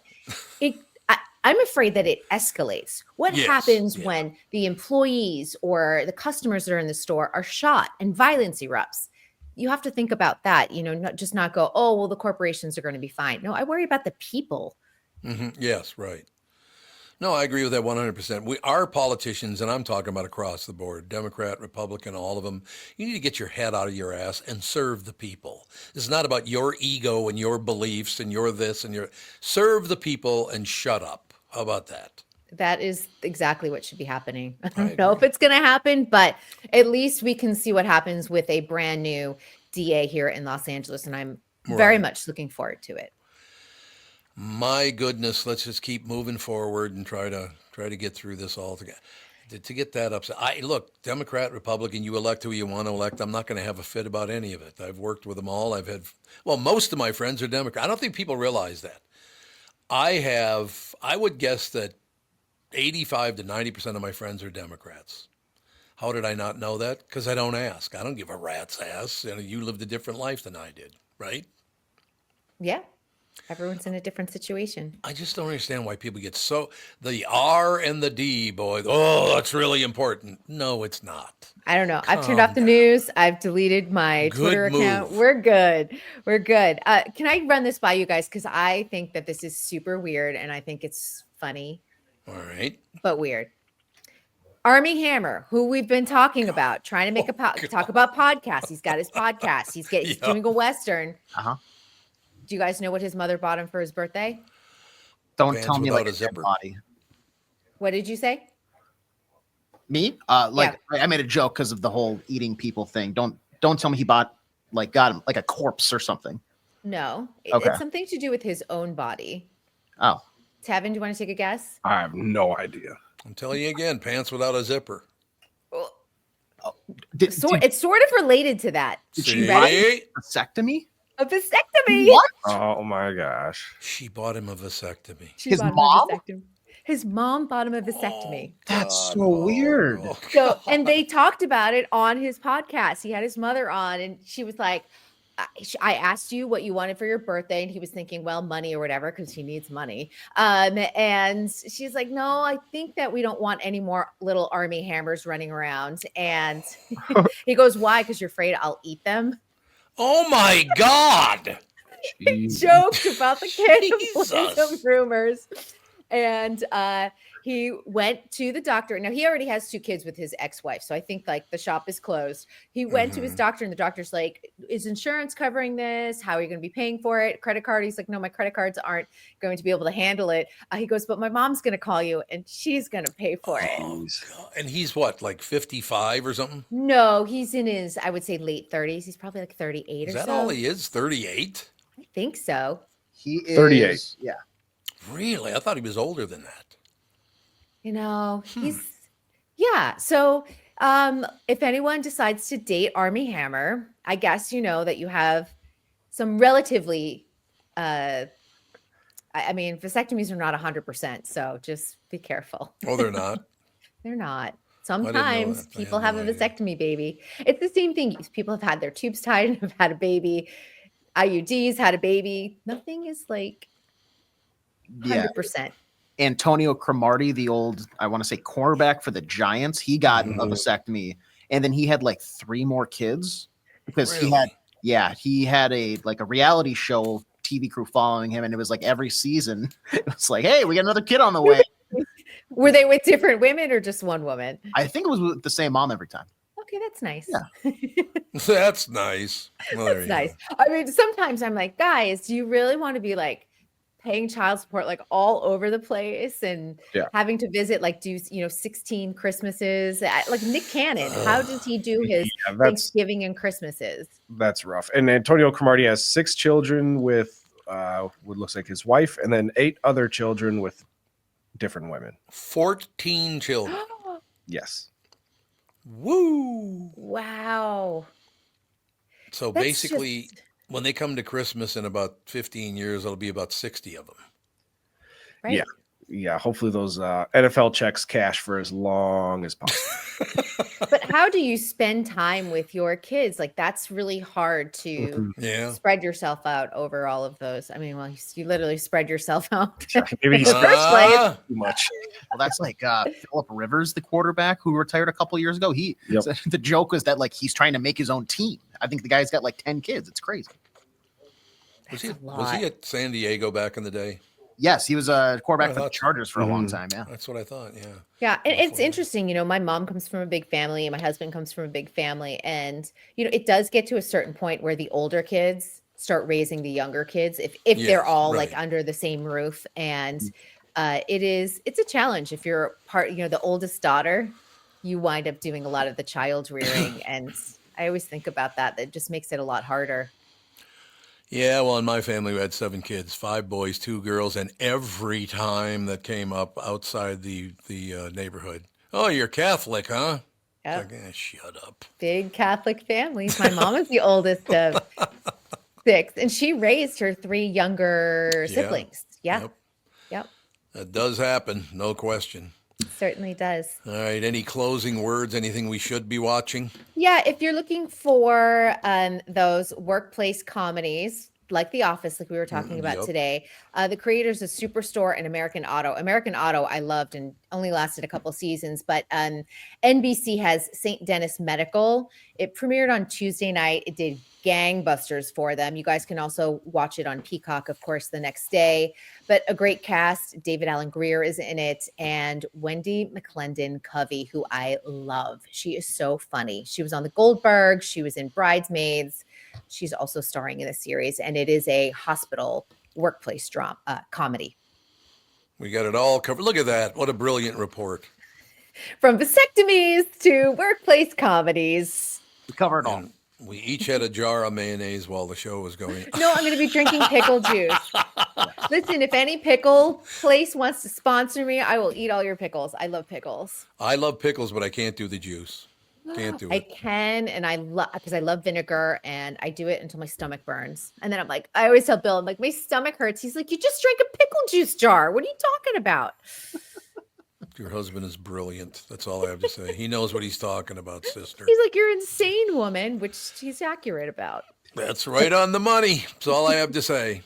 S15: I'm afraid that it escalates. What happens when the employees or the customers that are in the store are shot and violence erupts? You have to think about that, not go, oh, well, the corporations are going to be fine. No, I worry about the people.
S2: Yes, right. No, I agree with that 100%. We are politicians, and I'm talking about across the board, Democrat, Republican, all of them. You need to get your head out of your ass and serve the people. This is not about your ego and your beliefs and your this and your... Serve the people and shut up. How about that?
S15: That is exactly what should be happening. I don't know if it's going to happen, but at least we can see what happens with a brand new DA here in Los Angeles, and I'm very much looking forward to it.
S2: My goodness, let's just keep moving forward and try to get through this all together. To get that upset, look, Democrat, Republican, you elect who you want to elect. I'm not going to have a fit about any of it. I've worked with them all. Most of my friends are Democrat. I don't think people realize that. I would guess that 85 to 90% of my friends are Democrats. How did I not know that? Because I don't ask. I don't give a rat's ass. You lived a different life than I did, right?
S15: Yeah. Everyone's in a different situation.
S2: I just don't understand why people get the R and the D, boy. Oh, that's really important. No, it's not.
S15: I don't know. I've turned off the news. I've deleted my Twitter account. We're good. Can I run this by you guys? Because I think that this is super weird and I think it's funny.
S2: All right.
S15: But weird. Army Hammer, who we've been talking about, trying to make talk about podcasts. He's got his podcast. He's doing a Western.
S4: Uh-huh.
S15: Do you guys know what his mother bought him for his birthday?
S4: Don't tell me like a zipper body.
S15: What did you say?
S4: Me? I made a joke because of the whole eating people thing. Don't tell me he got him like a corpse or something.
S15: No.
S4: Okay.
S15: It's something to do with his own body.
S4: Oh.
S15: Tevin, do you want to take a guess?
S3: I have no idea.
S2: I'm telling you again, pants without a zipper.
S15: It's sort of related to that.
S4: Did she buy a vasectomy?
S15: A vasectomy.
S4: What?
S3: Oh my gosh.
S2: She bought him a vasectomy.
S4: His mom?
S15: His mom bought him a vasectomy.
S3: That's so weird.
S15: And they talked about it on his podcast. He had his mother on and she was like, I asked you what you wanted for your birthday. And he was thinking, well, money or whatever, because he needs money. And she's like, no, I think that we don't want any more little Army Hammers running around. And he goes, why? Because you're afraid I'll eat them.
S2: Oh my God.
S15: He joked about the cannibalism rumors. And he went to the doctor. Now, he already has 2 kids with his ex-wife. So I think the shop is closed. He went to his doctor and the doctor's like, is insurance covering this? How are you going to be paying for it? Credit card? He's like, no, my credit cards aren't going to be able to handle it. He goes, but my mom's going to call you and she's going to pay for it.
S2: Oh, God. And he's what, like 55 or something?
S15: No, he's in his, I would say, late 30s. He's probably like 38 or so.
S2: Is that all he is? 38?
S15: I think so.
S4: He is
S3: 38.
S4: Yeah.
S2: Really? I thought he was older than that.
S15: He's So if anyone decides to date Army Hammer, I guess you know that you have some relatively vasectomies are not 100%, so just be careful.
S2: Oh, they're not?
S15: They're not. Sometimes people have a vasectomy, baby. It's the same thing. People have had their tubes tied and have had a baby. IUDs had a baby. Nothing is like 100%.
S4: Antonio Cromartie, the old, I want to say cornerback for the Giants, he got a vasectomy, and then he had like 3 more kids because he had a reality show TV crew following him, and it was like every season it was like, hey, we got another kid on the way.
S15: Were they with different women or just one woman?
S4: I think it was with the same mom every time.
S15: Okay, that's nice.
S4: Yeah.
S2: That's nice. Well,
S15: that's nice. I mean, sometimes I'm like, guys, do you really want to be like paying child support like all over the place and having to visit 16 Christmases? Like Nick Cannon, how does he do his Thanksgiving and Christmases?
S3: That's rough. And Antonio Cromartie has 6 children with what looks like his wife, and then 8 other children with different women.
S2: 14 children.
S3: Yes.
S2: Woo!
S15: Wow.
S2: So
S15: That's
S2: basically, when they come to Christmas in about 15 years, it'll be about 60 of them.
S15: Right.
S3: Yeah. Yeah. Hopefully those NFL checks cash for as long as possible.
S15: But how do you spend time with your kids? Like, that's really hard to spread yourself out over all of those. I mean, well, you literally spread yourself out.
S3: Maybe
S15: in the first place.
S3: Too much.
S4: Well, that's like Phillip Rivers, the quarterback who retired a couple years ago. The joke was that he's trying to make his own team. I think the guy's got 10 kids. It's crazy.
S2: Was he at San Diego back in the day?
S4: Yes, he was a quarterback for the Chargers for a long time. Yeah,
S2: that's what I thought. Yeah.
S15: Yeah, and it's interesting. My mom comes from a big family, and my husband comes from a big family, and it does get to a certain point where the older kids start raising the younger kids if they're all under the same roof, and it's a challenge if you're the oldest daughter. You wind up doing a lot of the child rearing, and I always think about that. That just makes it a lot harder.
S2: Yeah, well, in my family, we had 7 kids, 5 boys, 2 girls, and every time that came up outside the neighborhood, oh, you're Catholic, huh?
S15: Yep.
S2: Like, shut up.
S15: Big Catholic families. My mom is the oldest of 6, and she raised her 3 younger siblings. Yeah. Yep.
S2: That does happen, no question.
S15: Certainly does.
S2: All right. Any closing words? Anything we should be watching?
S15: Yeah, if you're looking for those workplace comedies like The Office, like we were talking about today, the creators of Superstore and American Auto. American Auto I loved and only lasted a couple seasons, but NBC has St. Denis Medical. It premiered on Tuesday night. It did gangbusters for them. You guys can also watch it on Peacock, of course, the next day. But a great cast. David Alan Grier is in it, and Wendy McClendon Covey, who I love. She is so funny. She was on The Goldberg. She was in Bridesmaids. She's also starring in the series, and it is a hospital workplace drama comedy.
S2: We got it all covered. Look at that. What a brilliant report.
S15: From vasectomies to workplace comedies.
S4: We covered all.
S2: We each had a jar of mayonnaise while the show was going.
S15: No, I'm going to be drinking pickle juice. Listen, if any pickle place wants to sponsor me, I will eat all your pickles. I love pickles.
S2: I love pickles, but I can't do the juice. Can't do it.
S15: I can, and I love, because I love vinegar, and I do it until my stomach burns. And then I'm like, I always tell Bill, I'm like, my stomach hurts. He's like, you just drank a pickle juice jar. What are you talking about?
S2: Your husband is brilliant. That's all I have to say. He knows what he's talking about, sister.
S15: He's like, you're insane, woman, which he's accurate about.
S2: That's right on the money. That's all I have to say.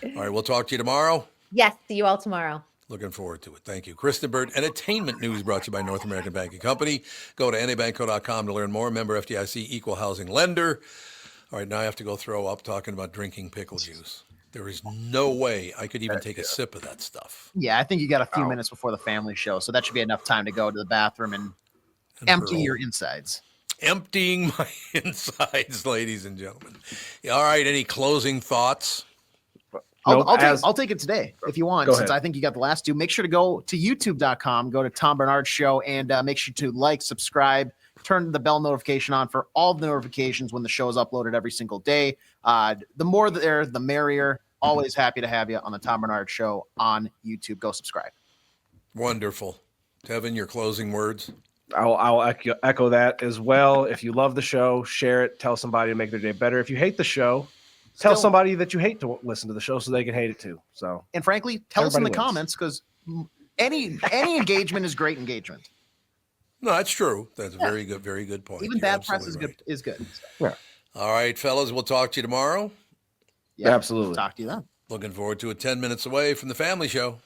S2: All right, we'll talk to you tomorrow.
S15: Yes, see you all tomorrow.
S2: Looking forward to it. Thank you. Kristen Bird, Entertainment News brought to you by North American Banking Company. Go to nabanco.com to learn more. Member FDIC, equal housing lender. All right, now I have to go throw up talking about drinking pickle juice. There is no way I could even take a sip of that stuff.
S4: Yeah, I think you got a few minutes before the family show, so that should be enough time to go to the bathroom and empty your insides.
S2: Emptying my insides, ladies and gentlemen. All right, any closing thoughts?
S4: I'll take it today if you want, since I think you got the last 2. Make sure to go to youtube.com, go to Tom Barnard Show, and make sure to like, subscribe, turn the bell notification on for all the notifications when the show is uploaded every single day. The more there, the merrier. Always happy to have you on the Tom Barnard Show on YouTube. Go subscribe.
S2: Wonderful. Tevin, your closing words?
S3: I'll echo that as well. If you love the show, share it. Tell somebody to make their day better. If you hate the show, tell somebody that you hate to listen to the show so they can hate it too. So,
S4: and frankly, tell us in the comments, because any engagement is great engagement.
S2: No, that's true. That's a very good point.
S4: Even bad press is good.
S3: Yeah.
S2: All right, fellas, we'll talk to you tomorrow.
S3: Yeah, absolutely.
S4: Talk to you then.
S2: Looking forward to it. 10 minutes away from the family show.